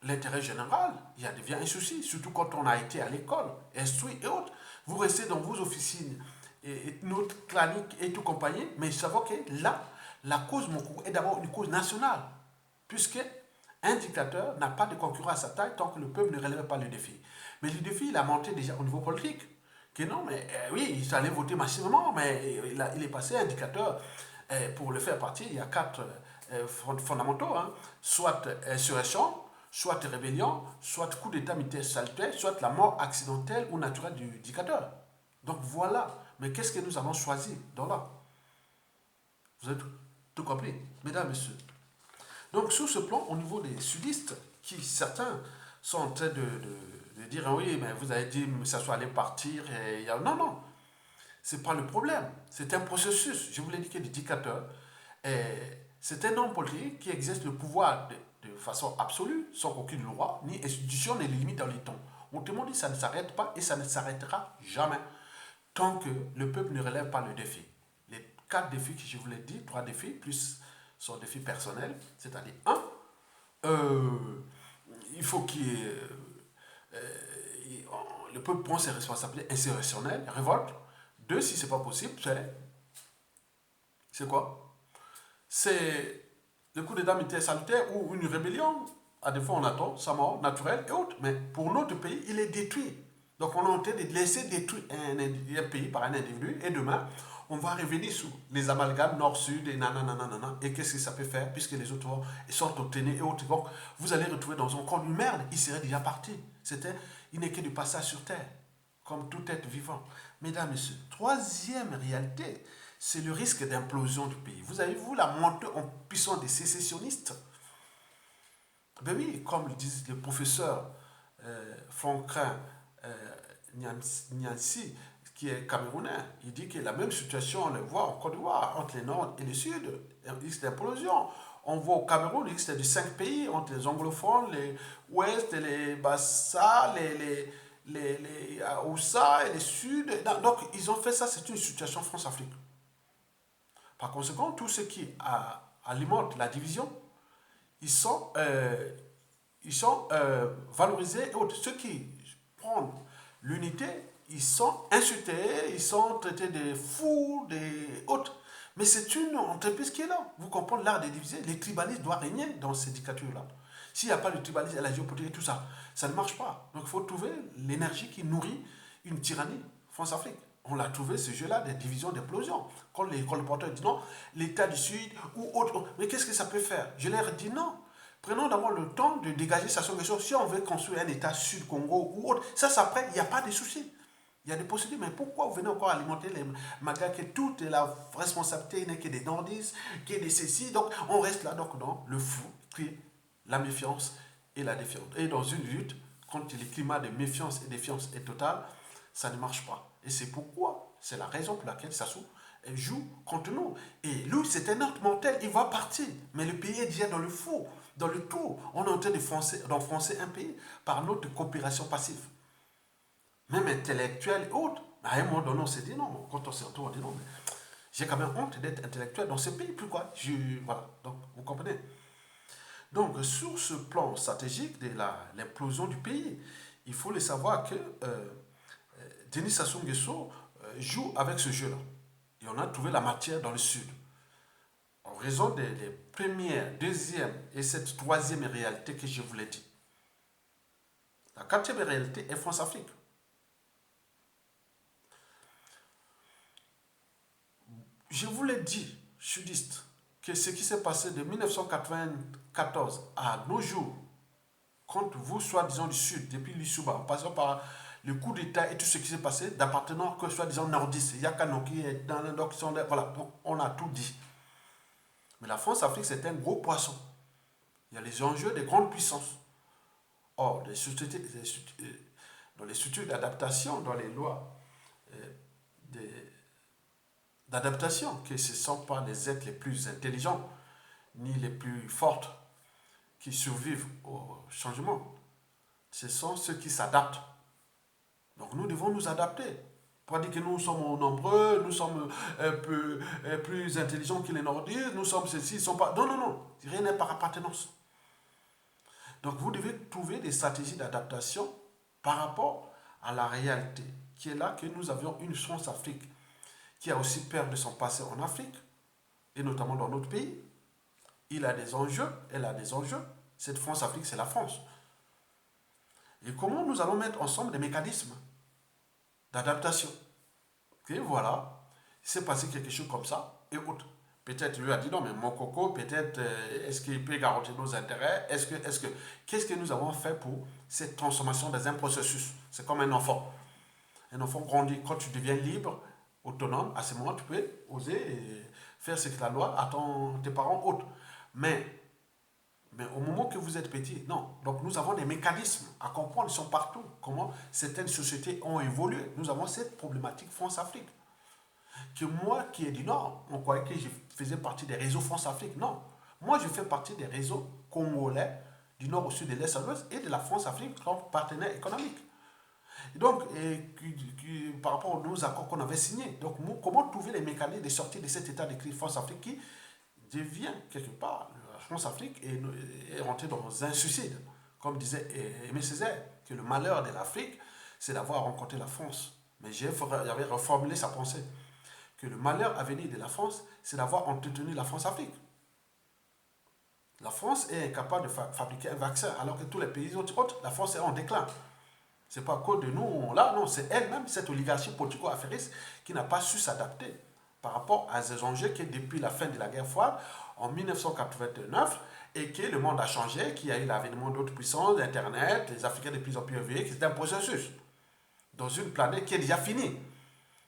l'intérêt général, il y a devient un souci, surtout quand on a été à l'école, instruit et autres. Vous restez dans vos officines, et notre clanique et tout compagnie, mais savons que là, la cause Mokoko est d'abord une cause nationale, puisque un dictateur n'a pas de concurrent à sa taille tant que le peuple ne relève pas le défi. Mais le défi, il a monté déjà au niveau politique. Que non, mais oui, il allait voter massivement, mais il est passé un dictateur. Pour le faire partie, il y a 4 fondamentaux. Hein. Soit insurrection, soit rébellion, soit coup d'état militaire salutaire, soit la mort accidentelle ou naturelle du dictateur. Donc voilà. Mais qu'est-ce que nous avons choisi dans là? Vous avez tout compris, mesdames, messieurs. Donc, sur ce plan, au niveau des sudistes, qui certains sont en train de dire oui, mais vous avez dit que ça soit allé partir. Non, non, ce n'est pas le problème. C'est un processus. Je vous l'ai dit que les dictateurs, c'est un homme politique qui exerce le pouvoir de façon absolue, sans qu'aucune loi ni institution ne les limite dans les temps. On te dit que ça ne s'arrête pas et ça ne s'arrêtera jamais tant que le peuple ne relève pas le défi. Les 4 défis que je vous l'ai dit, 3 défis, plus son défi personnel, c'est-à-dire 1, il faut le peuple prend ses responsabilités insurrectionnelles, révolte. 2, si ce n'est pas possible, c'est quoi? C'est le coup d'état militaire salutaire ou une rébellion. À des fois, on attend sa mort naturelle et autres. Mais pour notre pays, il est détruit. Donc, on est en train de laisser détruire un pays par un individu. Et demain, on va revenir sur les amalgames nord-sud et nanana. Et qu'est-ce que ça peut faire puisque les autres sont obtenus et autres. Donc, vous allez retrouver dans un corps une merde. Il serait déjà parti. Il n'est que du passage sur terre, comme tout être vivant. Mesdames, messieurs, troisième réalité, c'est le risque d'implosion du pays. Vous avez vu la montée en puissance des sécessionnistes? Ben oui, comme le dit le professeur Franklin Nyansi, qui est camerounais, il dit que la même situation, on le voit en Côte d'Ivoire, entre le nord et le sud, il existe d'implosion. On voit au Cameroun, il existe de 5 pays, entre les anglophones, les ouest, les bassa, les Aoussa et les sud. Donc, ils ont fait ça, c'est une situation France-Afrique. Par conséquent, tous ceux qui alimentent la division, ils ils sont valorisés et autres. Ceux qui prennent l'unité, ils sont insultés, ils sont traités de fous, des autres. Mais c'est une entreprise qui est là. Vous comprenez l'art de diviser. Les tribalistes doivent régner dans ces dictatures-là. S'il n'y a pas de tribalisme et la géopolitique et tout ça, ça ne marche pas. Donc il faut trouver l'énergie qui nourrit une tyrannie. France-Afrique. On l'a trouvé, ce jeu-là, des divisions, d'explosions. Quand les colporteurs disent non, l'État du Sud ou autre, mais qu'est-ce que ça peut faire? Je leur dis non. Prenons d'abord le temps de dégager sa solution. Si on veut construire un État Sud-Congo ou autre, ça après, il n'y a pas de souci. Il y a des possibilités, mais pourquoi vous venez encore alimenter les magas que toute la responsabilité n'est que des nordistes, que des ceci. Donc on reste là donc dans le flou, qui est la méfiance et la défiance. Et dans une lutte, quand le climat de méfiance et défiance est total, ça ne marche pas. Et c'est pourquoi, c'est la raison pour laquelle Sassou joue contre nous. Et lui, c'est un autre mortel, il va partir. Mais le pays est déjà dans le faux, dans le trou. On est en train d'enfoncer un pays par notre coopération passive. Même intellectuels et autres. À un moment donné, on s'est dit non. Quand on s'est retrouvé, on dit non. Mais j'ai quand même honte d'être intellectuel dans ce pays. Pourquoi voilà. Donc, vous comprenez. Donc, sur ce plan stratégique de l'implosion du pays, il faut le savoir que Denis Sassou Nguesso joue avec ce jeu-là. Et on a trouvé la matière dans le sud. En raison des premières, deuxième et cette troisième réalité que je vous l'ai dit. La quatrième réalité est France-Afrique. Je vous l'ai dit, sudiste, que ce qui s'est passé de 1994 à nos jours, quand vous, soi-disant du Sud, depuis l'Issouba, en passant par le coup d'État et tout ce qui s'est passé, d'appartenant que soi-disant nordiste, il y a Kanoki et dans le nord qui sont là, voilà, on a tout dit. Mais la France-Afrique, c'est un gros poisson. Il y a les enjeux des grandes puissances. Or, dans les structures d'adaptation, dans les lois d'adaptation, que ce ne sont pas les êtres les plus intelligents, ni les plus fortes qui survivent au changement. Ce sont ceux qui s'adaptent. Donc nous devons nous adapter. Pas dire que nous sommes nombreux, nous sommes plus intelligents que les nordistes, nous sommes ceci, ils sont pas... Non, non, non. Rien n'est par appartenance. Donc vous devez trouver des stratégies d'adaptation par rapport à la réalité qui est là, que nous avions une France-Afrique qui a aussi peur de son passé en Afrique, et notamment dans notre pays. Il a des enjeux, elle a des enjeux. Cette France-Afrique, c'est la France. Et comment nous allons mettre ensemble des mécanismes d'adaptation? Et voilà, il s'est passé quelque chose comme ça, et autres. Peut-être lui a dit non, mais mon coco, peut-être, est-ce qu'il peut garantir nos intérêts? Qu'est-ce que nous avons fait pour cette transformation dans un processus? C'est comme un enfant. Un enfant grandit. Quand tu deviens libre, autonome, à ce moment, tu peux oser faire ce que la loi attend tes parents autres. Mais au moment que vous êtes petit, non. Donc nous avons des mécanismes à comprendre, ils sont partout. Comment certaines sociétés ont évolué. Nous avons cette problématique France-Afrique. Que moi qui est du Nord, on croyait que je faisais partie des réseaux France-Afrique. Non. Moi, je fais partie des réseaux congolais du Nord au Sud, de l'Est à l'Ouest et de la France-Afrique comme partenaire économique. Et donc, par rapport aux accords qu'on avait signés, donc comment trouver les mécanismes de sortie de cet état de crise France-Afrique qui devient quelque part, la France-Afrique est rentrée dans un suicide. Comme disait Aimé Césaire, que le malheur de l'Afrique, c'est d'avoir rencontré la France. Mais j'avais reformulé sa pensée. Que le malheur à venir de la France, c'est d'avoir entretenu la France-Afrique. La France est incapable de fabriquer un vaccin, alors que tous les pays autres, la France est en déclin. Ce n'est pas à cause de nous, là, non, c'est elle-même, cette oligarchie politico-affairiste, qui n'a pas su s'adapter par rapport à ces enjeux qui, depuis la fin de la guerre froide, en 1989, et que le monde a changé, qu'il y a eu l'avènement d'autres puissances, Internet, les Africains de plus en plus éveillés, que c'est un processus dans une planète qui est déjà finie.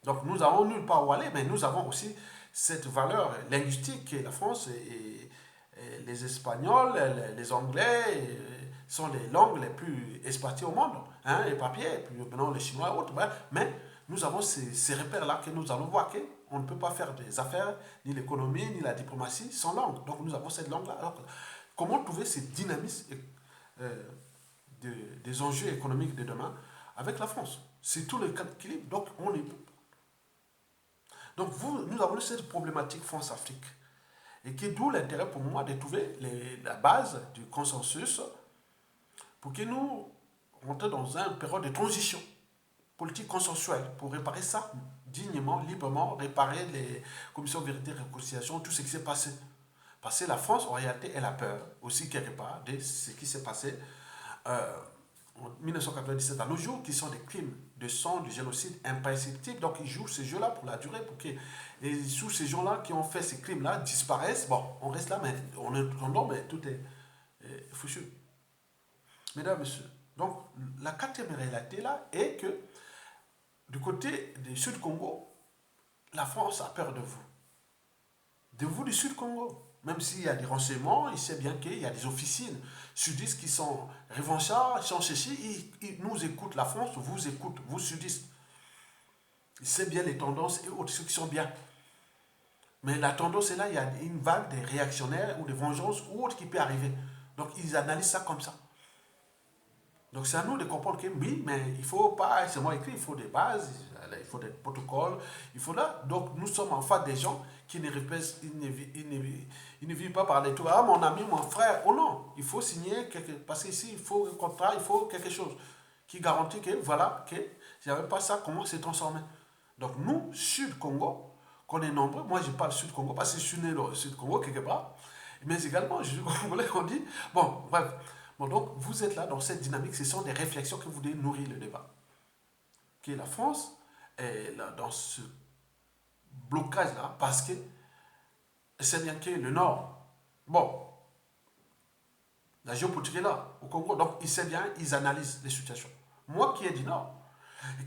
Donc nous n'avons nulle part où aller, mais nous avons aussi cette valeur linguistique que la France et les Espagnols, les Anglais sont les langues les plus exportées au monde, hein, les papiers, puis maintenant les Chinois et autres. Mais nous avons ces repères-là que nous allons voir qu'on ne peut pas faire des affaires, ni l'économie, ni la diplomatie sans langue. Donc nous avons cette langue-là. Alors, comment trouver ce dynamisme des enjeux économiques de demain avec la France? C'est tout le cas d'équilibre. Donc on est... Donc nous avons cette problématique France-Afrique. Et qui est d'où l'intérêt pour moi de trouver la base du consensus pour que nous rentrions dans une période de transition politique consensuelle pour réparer ça dignement, librement, réparer les commissions vérité et réconciliation, tout ce qui s'est passé. Parce que la France, en réalité, elle a peur aussi quelque part de ce qui s'est passé en 1997 à nos jours, qui sont des crimes de sang, du génocide imprescriptible. Donc ils jouent ces jeux-là pour la durée, pour que sous ces gens-là qui ont fait ces crimes-là disparaissent. Bon, on reste là, mais on est en mais tout est fichu. Mesdames, Messieurs, donc la quatrième réalité là est que du côté du Sud-Congo, la France a peur de vous. De vous du Sud-Congo. Même s'il y a des renseignements, il sait bien qu'il y a des officines sudistes qui sont revanchards, qui sont ceci, ils nous écoutent, la France vous écoute, vous sudistes. Il sait bien les tendances et autres, ceux qui sont bien. Mais la tendance est là, il y a une vague des réactionnaires ou des vengeances ou autres qui peut arriver. Donc ils analysent ça comme ça. Donc c'est à nous de comprendre que oui, mais il ne faut pas, c'est moi écrit, il faut des bases, il faut des protocoles, il faut là. Donc nous sommes en face des gens qui ne répètent, ils ne vivent pas par les tours. Ah, mon ami, mon frère, oh non, il faut signer, parce qu'ici, il faut un contrat, il faut quelque chose qui garantit que, voilà, que s'il n'y avait pas ça, comment c'est transformé. Donc nous, Sud-Congo, qu'on est nombreux, moi je parle Sud-Congo parce que je suis né au Sud-Congo quelque part, mais également, je suis congolais, on dit, bon, bref. Bon, donc, vous êtes là dans cette dynamique, ce sont des réflexions que vous devez nourrir le débat. Que la France est là dans ce blocage-là parce que c'est bien que le Nord, bon, la géopolitique est là, au Congo, donc ils savent bien, ils analysent les situations. Moi qui ai du Nord,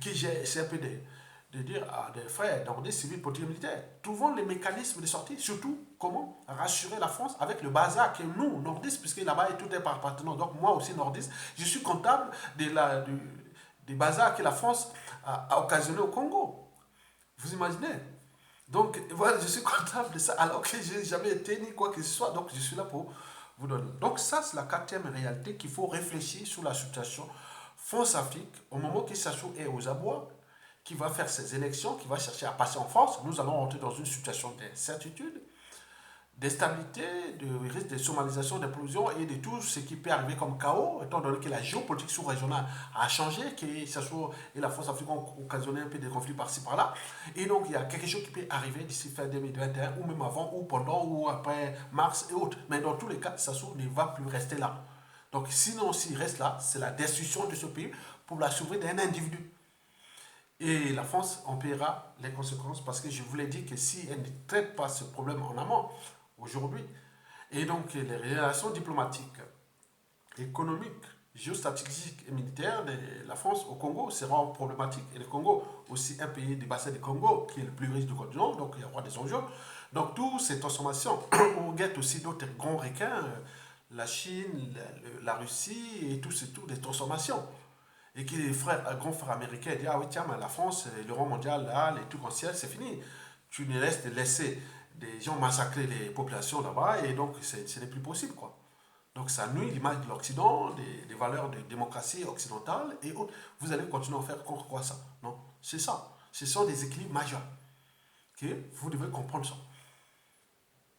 qui j'ai essayé un peu de dire à des frères dans des civils politiques militaires, trouvons les mécanismes de sortie, surtout comment rassurer la France avec le bazar que nous, nordistes, puisque là-bas tout est par partenaire, donc moi aussi nordiste, je suis comptable des bazars que la France a occasionné au Congo. Vous imaginez? Donc voilà, je suis comptable de ça alors que je n'ai jamais été ni quoi que ce soit, donc je suis là pour vous donner. Donc ça, c'est la quatrième réalité qu'il faut réfléchir sur la situation France-Afrique au moment que Sassou est aux abois, qui va faire ses élections, qui va chercher à passer en France. Nous allons rentrer dans une situation d'incertitude, d'instabilité, de risque de somalisation, d'implosion et de tout ce qui peut arriver comme chaos, étant donné que la géopolitique sous-régionale a changé, que Sassou et la France-Afrique ont occasionné un peu de conflits par-ci par-là. Et donc il y a quelque chose qui peut arriver d'ici fin 2021, ou même avant, ou pendant, ou après mars et autres. Mais dans tous les cas, Sassou ne va plus rester là. Donc sinon, s'il reste là, c'est la destruction de ce pays pour la souveraineté d'un individu. Et la France en paiera les conséquences parce que je vous l'ai dit que si elle ne traite pas ce problème en amont, aujourd'hui, et donc les relations diplomatiques, économiques, géostratégiques et militaires de la France au Congo seront problématiques. Et le Congo, aussi un pays du bassin du Congo, qui est le plus riche du continent, donc il y aura des enjeux. Donc toutes ces transformations, on guette aussi d'autres grands requins, la Chine, la Russie, et tout, c'est tout des transformations. Et que les grands frères américains disent, ah oui, tiens, mais la France, le rang mondial, là, les trucs anciens, c'est fini. Tu ne laisses de laisser des gens massacrer les populations là-bas, et donc ce n'est plus possible, quoi. Donc ça nuit l'image de l'Occident, des valeurs de démocratie occidentale et autres. Vous allez continuer à faire contre quoi ça? Non, c'est ça. Ce sont des équilibres majeurs. Okay? Vous devez comprendre ça.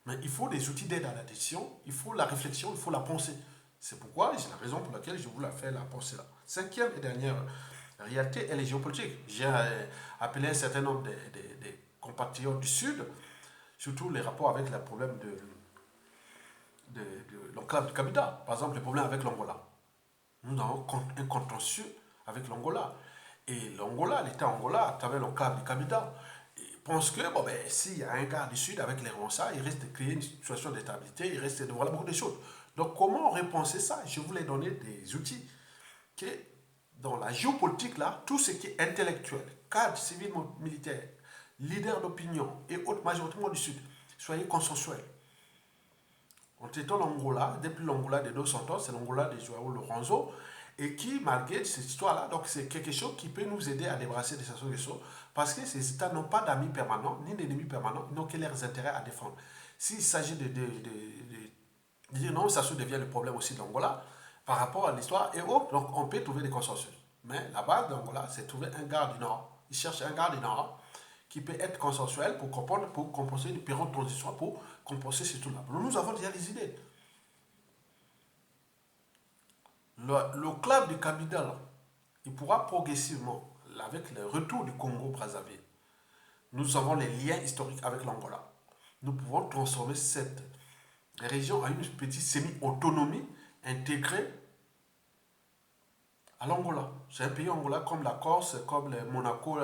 Mais il faut des outils d'aide à la décision, il faut la réflexion, il faut la pensée. C'est pourquoi, c'est la raison pour laquelle je voulais faire la pensée là. Cinquième et dernière réalité, elle est géopolitique. J'ai appelé un certain nombre de compatriotes du Sud, surtout les rapports avec le problème de l'enclave du Kabila. Par exemple, le problème avec l'Angola. Nous avons un contentieux avec l'Angola. Et l'Angola, l'État Angola, à travers l'enclave du Kabila, pense que bon, ben, s'il y a un gars du Sud avec les Rwandais, il risque de créer une situation d'instabilité, il risque de voilà beaucoup de choses. Donc, comment repenser ça? Je voulais donner des outils que dans la géopolitique, là, tout ce qui est intellectuel, cadre civil militaire, leader d'opinion et autres majoritairement du Sud, soyez consensuels. En traitant l'Angola, depuis l'Angola de Dos Santos, c'est l'Angola de Joao Lorenzo, et qui, malgré cette histoire-là, donc c'est quelque chose qui peut nous aider à débrasser des situations, parce que ces États n'ont pas d'amis permanents, ni d'ennemis permanents, ils n'ont que leurs intérêts à défendre. S'il s'agit de dire non, ça se devient le problème aussi de l'Angola, par rapport à l'histoire et autres, donc on peut trouver des consensus. Mais la base de l'Angola, c'est trouver un gars du Nord. Ils cherchent un gars du Nord qui peut être consensuel pour comprendre, pour compenser une période de transition, pour compenser ces trucs-là. Nous avons déjà les idées. Le club de Kabila, là, il pourra progressivement, avec le retour du Congo-Brazzaville, nous avons les liens historiques avec l'Angola. Nous pouvons transformer cette région en une petite semi-autonomie intégrée à l'Angola. C'est un pays Angola comme la Corse, comme le Monaco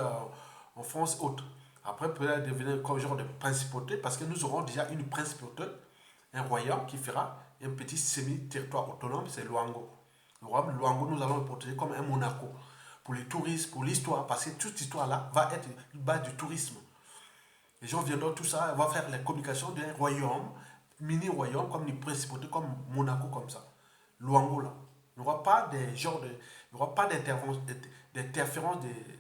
en France, autres. Après, peut-être devenir comme genre de principauté, parce que nous aurons déjà une principauté, un royaume qui fera un petit semi-territoire autonome, c'est Luango. Le royaume de Luango, nous allons le protéger comme un Monaco. Pour les touristes, pour l'histoire, parce que toute histoire-là va être une base du tourisme. Les gens viendront, tout ça, va faire la communication d'un royaume, mini-royaume, comme une principauté, comme Monaco, comme ça. Luango, là. Il n'y aura pas des genres de, il n'y aura pas d'interférence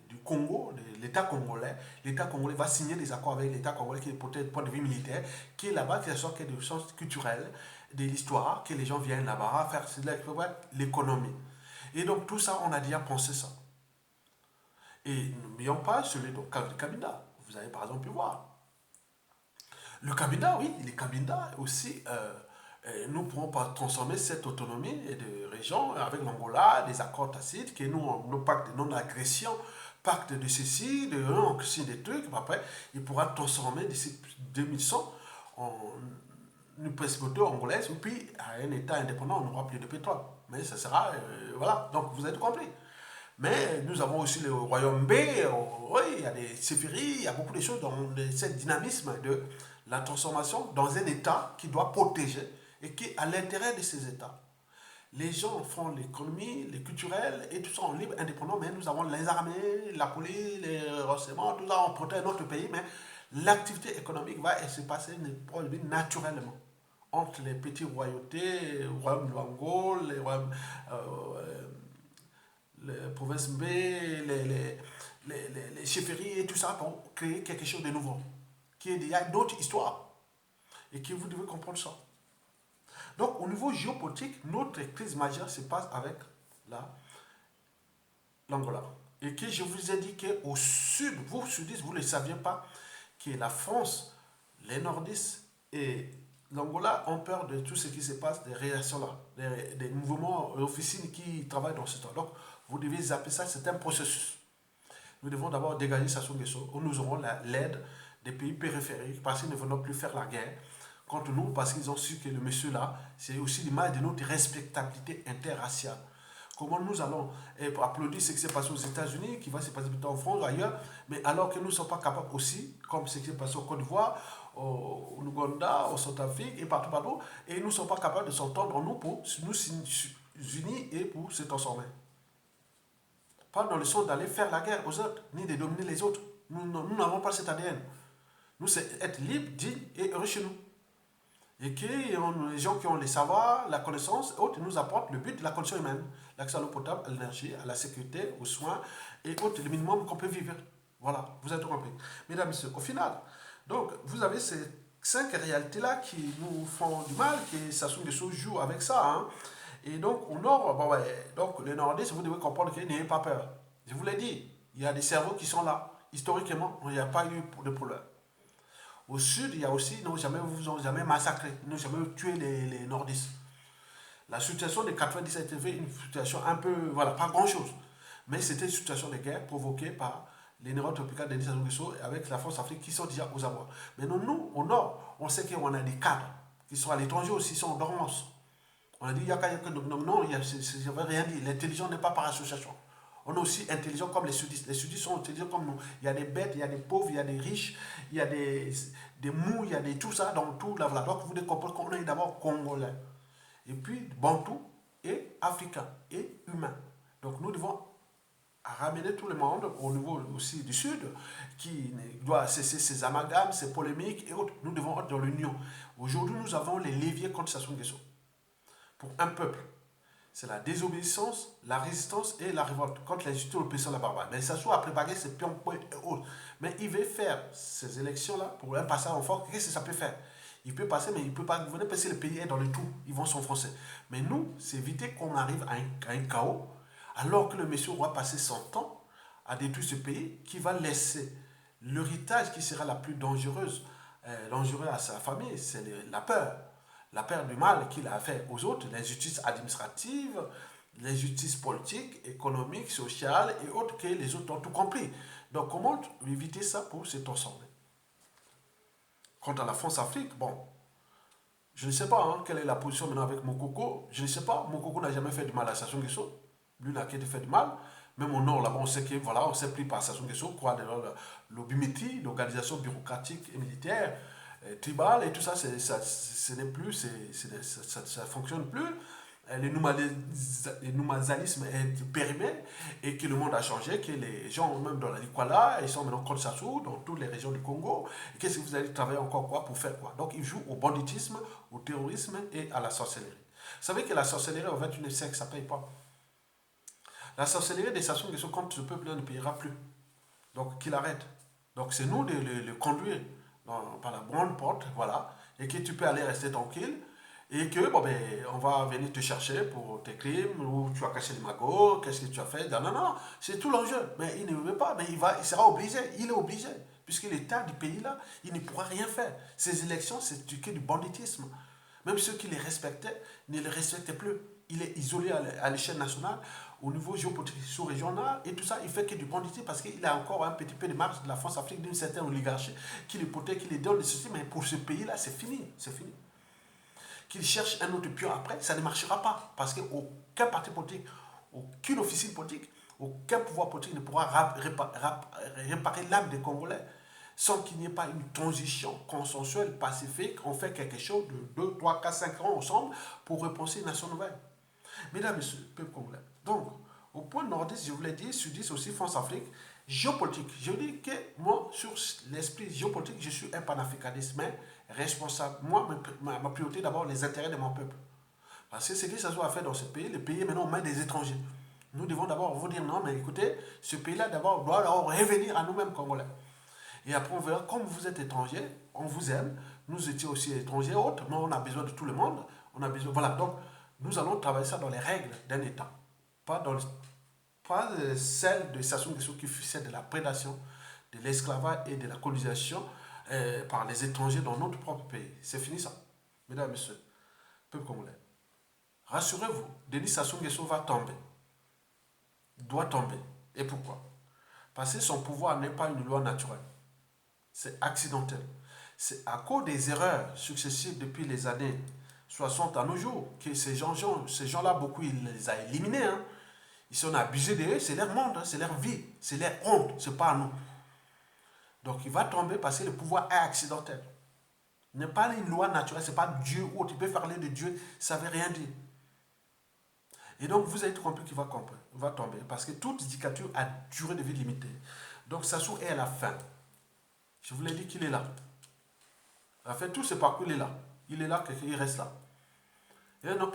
du Congo, de l'État congolais. L'État congolais va signer des accords avec l'État congolais qui est peut-être du point de vue militaire, qui est là-bas, qui est des choses culturelles, de l'histoire, que les gens viennent là-bas faire l'économie. Et donc tout ça, on a déjà pensé ça. Et n'oublions pas celui de Kabinda. Vous avez par exemple pu voir. Le Kabinda, oui, les Kabinda aussi, nous pourrons pas transformer cette autonomie de région avec l'Angola, des accords tacites, que nous, nos pactes de non-agression, pacte de ceci, de ceci, des trucs, après, il pourra transformer d'ici 2100 en une principauté angolaise, ou puis à un État indépendant, on n'aura plus de pétrole. Mais ça sera, voilà, donc vous avez compris. Mais nous avons aussi le royaume B, oui, il y a des séphéries, il y a beaucoup de choses dans ce dynamisme de la transformation dans un État qui doit protéger et qui est à l'intérêt de ces États. Les gens font l'économie, les culturels et tout ça en libre, indépendant, mais nous avons les armées, la police, les renseignements, tout ça, on protège notre pays, mais l'activité économique va se passer naturellement entre les petites royautés, le royaume de l'Angola, les royaumes les provinces B, les chefferies et tout ça pour créer quelque chose de nouveau, qui est déjà d'autres histoires et que vous devez comprendre ça. Donc, au niveau géopolitique, notre crise majeure se passe avec l'Angola. Et que je vous ai dit qu'au sud, vous sudistes, vous ne le saviez pas, que la France, les nordistes et l'Angola ont peur de tout ce qui se passe, des réactions-là, des mouvements, officines qui travaillent dans ce temps. Donc, vous devez zapper ça, c'est un processus. Nous devons d'abord dégager Sassou Nguesso, où nous aurons l'aide des pays périphériques, parce qu'ils ne vont plus faire la guerre contre nous, parce qu'ils ont su que le monsieur-là, c'est aussi l'image de notre respectabilité interraciale. Comment nous allons applaudir ce qui s'est passé aux États-Unis, qui va se passer en France, ailleurs, mais alors que nous ne sommes pas capables aussi, comme ce qui s'est passé au Côte d'Ivoire, au Ouganda, au Centrafrique et partout, et nous ne sommes pas capables de s'entendre, nous, pour nous unir et pour se transformer. Pas dans le sens d'aller faire la guerre aux autres, ni de dominer les autres. Nous n'avons pas cet ADN. Nous, c'est être libre, digne et heureux chez nous. Et que les gens qui ont les savoirs, la connaissance, autres, nous apportent le but de la condition humaine. L'accès à l'eau potable, à l'énergie, à la sécurité, aux soins, et autres, le minimum qu'on peut vivre. Voilà, vous avez tout compris. Mesdames et messieurs, au final, donc, vous avez ces 5 réalités-là qui nous font du mal, qui Sassou Nguesso joue avec ça. Hein. Et donc, au nord, bon, ouais, donc, les nordistes, vous devez comprendre qu'ils n'ayez pas peur. Je vous l'ai dit, il y a des cerveaux qui sont là. Historiquement, il n'y a pas eu de problème. Au sud, il y a aussi, ils vous ont jamais massacré, ils n'ont jamais tué les nordistes. La situation de 97 était une situation un peu, voilà, pas grand-chose. Mais c'était une situation de guerre provoquée par les néo-tropicales de Denis Sassou Nguesso avec la France Afrique qui sont déjà aux abois. Mais nous, au nord, on sait qu'on a des cadres qui sont à l'étranger aussi, sont en dormance. On a dit, il y a que non, je n'avais rien dit. L'intelligence n'est pas par association. On est aussi intelligent comme les sudistes. Les sudistes sont intelligents comme nous. Il y a des bêtes, il y a des pauvres, il y a des riches, il y a des mous, il y a des tout ça dans tout là. Donc vous devez comprendre qu'on est d'abord congolais. Et puis bantou et africain et humain. Donc nous devons ramener tout le monde au niveau aussi du sud qui doit cesser ces amalgames, ces polémiques et autres. Nous devons être dans l'union. Aujourd'hui, nous avons les leviers contre Sassou Nguesso. Pour un peuple, c'est la désobéissance, la résistance et la révolte contre l'injustice, l'oppression, la barbarie. Mais Sassou a préparé ses pions et autres. Mais il veut faire ces élections-là pour un passage en force. Qu'est-ce que ça peut faire? Il peut passer, mais il ne peut pas gouverner parce que le pays est dans le tout. Ils vont s'enfoncer. Mais nous, c'est éviter qu'on arrive à un chaos, alors que le monsieur va passer son temps à détruire ce pays, qui va laisser l'héritage qui sera la plus dangereuse, dangereux à sa famille, c'est la peur. La peur du mal qu'il a fait aux autres, l'injustice administrative, l'injustice politique, économique, sociale et autres que les autres ont tout compris. Donc comment éviter ça pour se transformer? Quant à la France-Afrique, bon, je ne sais pas hein, quelle est la position maintenant avec Mokoko. Je ne sais pas. Mokoko n'a jamais fait de mal à Sassou Nguesso. Lui n'a qu'à fait de mal. Même au nord, là-bas, on sait que voilà, on s'est pris par Sassou Nguesso, quoi, l'OBIMITI, l'organisation bureaucratique et militaire, tribale et tout ça, ce n'est plus, ça fonctionne plus. Le noumazalisme est périmé et que le monde a changé, que les gens, même dans la Likwala, ils sont maintenant contre Sassou, dans toutes les régions du Congo. Qu'est-ce que vous allez travailler encore quoi pour faire quoi? Donc ils jouent au banditisme, au terrorisme et à la sorcellerie. Vous savez que la sorcellerie au XXIe siècle, ça ne paye pas. La sorcellerie des Sassou Nguesso contre ce peuple ne payera plus. Donc qu'il arrête. Donc c'est nous de le conduire par la grande porte, voilà, et que tu peux aller rester tranquille et que bon, ben, on va venir te chercher pour tes crimes, ou tu as caché les magots, qu'est-ce que tu as fait. Non, non, non, c'est tout l'enjeu. Mais il ne veut pas, mais il sera obligé, il est obligé, puisque l'État du pays là, il ne pourra rien faire. Ces élections, c'est que du banditisme. Même ceux qui les respectaient ne les respectaient plus. Il est isolé à l'échelle nationale, au niveau géopolitique sous-régional, et tout ça, il fait que du banditisme parce qu'il a encore un petit peu de marge de la France-Afrique, d'une certaine oligarchie, qui les protège, qui les donne, ceci, mais pour ce pays-là, c'est fini, c'est fini. Qu'il cherche un autre pion après, ça ne marchera pas. Parce qu'aucun parti politique, aucune officine politique, aucun pouvoir politique ne pourra réparer l'âme des Congolais sans qu'il n'y ait pas une transition consensuelle, pacifique. On fait quelque chose de 2, 3, 4, 5 ans ensemble pour repenser une nation nouvelle. Mesdames et messieurs, peuple congolais. Donc, au point nordiste, je voulais dire, sudiste aussi, France-Afrique, géopolitique. Je dis que moi, sur l'esprit géopolitique, je suis un panafricaniste, mais responsable. Moi, ma priorité, d'abord, les intérêts de mon peuple. Parce que ce qui ça doit faire dans ce pays, le pays est maintenant aux mains des étrangers. Nous devons d'abord vous dire non, mais écoutez, ce pays-là d'abord doit revenir à nous-mêmes Congolais. Et après, on verra, comme vous êtes étrangers, on vous aime, nous étions aussi étrangers autres, mais on a besoin de tout le monde. On a besoin, voilà, donc nous allons travailler ça dans les règles d'un État. Pas celle de Sassou Nguesso qui fut celle de la prédation, de l'esclavage et de la colonisation par les étrangers dans notre propre pays. C'est fini ça. Mesdames et messieurs, peuple congolais, rassurez-vous, Denis Sassou Nguesso va tomber. Doit tomber. Et pourquoi? Parce que son pouvoir n'est pas une loi naturelle. C'est accidentel. C'est à cause des erreurs successives depuis les années 60 à nos jours que ces gens-là, beaucoup, ils les ont éliminés. Hein. Ils sont abusés d'eux, c'est leur monde, hein, c'est leur vie, c'est leur honte, c'est pas à nous. Donc il va tomber parce que le pouvoir est accidentel. Il n'est pas une loi naturelle, ce n'est pas Dieu ou autre. Il peut parler de Dieu, ça ne veut rien dire. Et donc vous avez tout compris qu'il va tomber parce que toute dictature a durée de vie limitée. Donc Sassou est à la fin. Je vous l'ai dit qu'il est là. En fait, tout ce parcours, il est là. Il est là, il reste là. Et donc,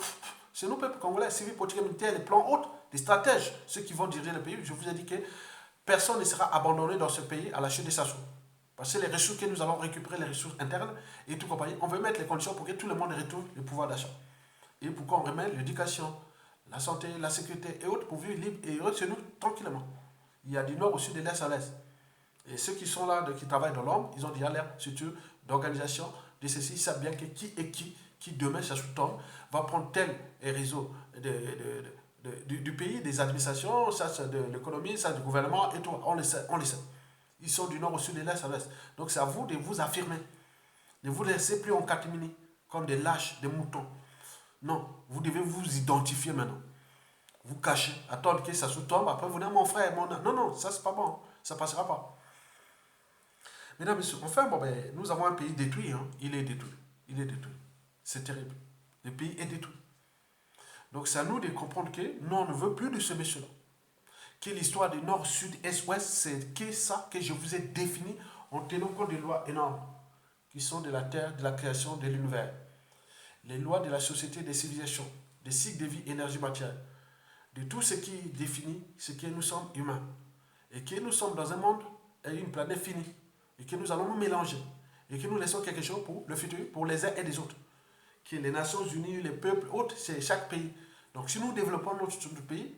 c'est nous, peuple congolais, civils, politiques, militaires, les plans hauts, les stratèges, ceux qui vont diriger le pays. Je vous ai dit que personne ne sera abandonné dans ce pays à la chute de Sassou. Parce que les ressources que nous allons récupérer, les ressources internes et tout compagnie, on veut mettre les conditions pour que tout le monde retrouve le pouvoir d'achat. Et pourquoi on remet l'éducation, la santé, la sécurité et autres pour vivre libre et heureux chez nous tranquillement. Il y a du nord au sud, de l'est à l'est. Et ceux qui sont là, qui travaillent dans l'ombre, ils ont déjà l'air, surtout, d'organisation, de ceci, ils savent bien que qui demain, Sassou tombe, va prendre tel réseau du pays, des administrations, ça de l'économie, ça du gouvernement et tout. On le sait, on le sait. Ils sont du nord au sud, de l'est à l'est. Donc c'est à vous de vous affirmer. Ne vous laissez plus en catimini, comme des lâches, des moutons. Non, vous devez vous identifier maintenant. Vous cachez, attendre que ça se tombe, après vous dites mon frère, mon... Non, non, ça c'est pas bon, ça passera pas. Mesdames et messieurs, enfin, bon, ben, nous avons un pays détruit, hein. Il est détruit. Il est détruit. C'est terrible. Le pays est détruit. Donc c'est à nous de comprendre que nous, on ne veut plus de ce monsieur-là. Que l'histoire du Nord, Sud, Est, Ouest, c'est que ça que je vous ai défini en tenant compte des lois énormes qui sont de la terre, de la création, de l'univers. Les lois de la société, des civilisations, des cycles de vie, énergie, matière. De tout ce qui définit ce que nous sommes humains. Et que nous sommes dans un monde et une planète finie. Et que nous allons nous mélanger. Et que nous laissons quelque chose pour le futur, pour les uns et les autres. Que les Nations Unies, les peuples, autres, c'est chaque pays. Donc si nous développons notre pays,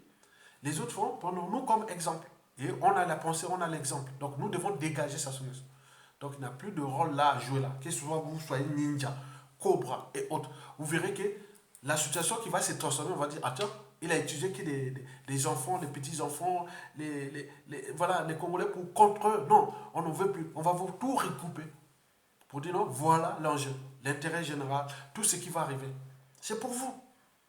les autres font, prenons nous comme exemple. Et on a la pensée, on a l'exemple. Donc nous devons dégager sa solution. Donc il n'y a plus de rôle là à jouer là. Que ce soit vous soyez ninja, cobra et autres. Vous verrez que la situation qui va se transformer, on va dire, attends, Il a utilisé que les enfants, les petits-enfants, voilà, les Congolais pour contre eux. Non, on ne veut plus. On va vous tout recouper. Pour dire non, voilà l'enjeu, l'intérêt général, tout ce qui va arriver. C'est pour vous.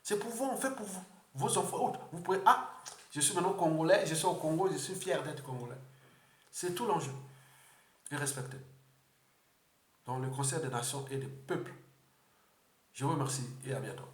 C'est pour vous, on fait pour vous. Vos enfants, vous pouvez, ah, je suis maintenant Congolais, je suis au Congo, je suis fier d'être Congolais. C'est tout l'enjeu. Et respecter. Dans le Conseil des Nations et des peuples. Je vous remercie et à bientôt.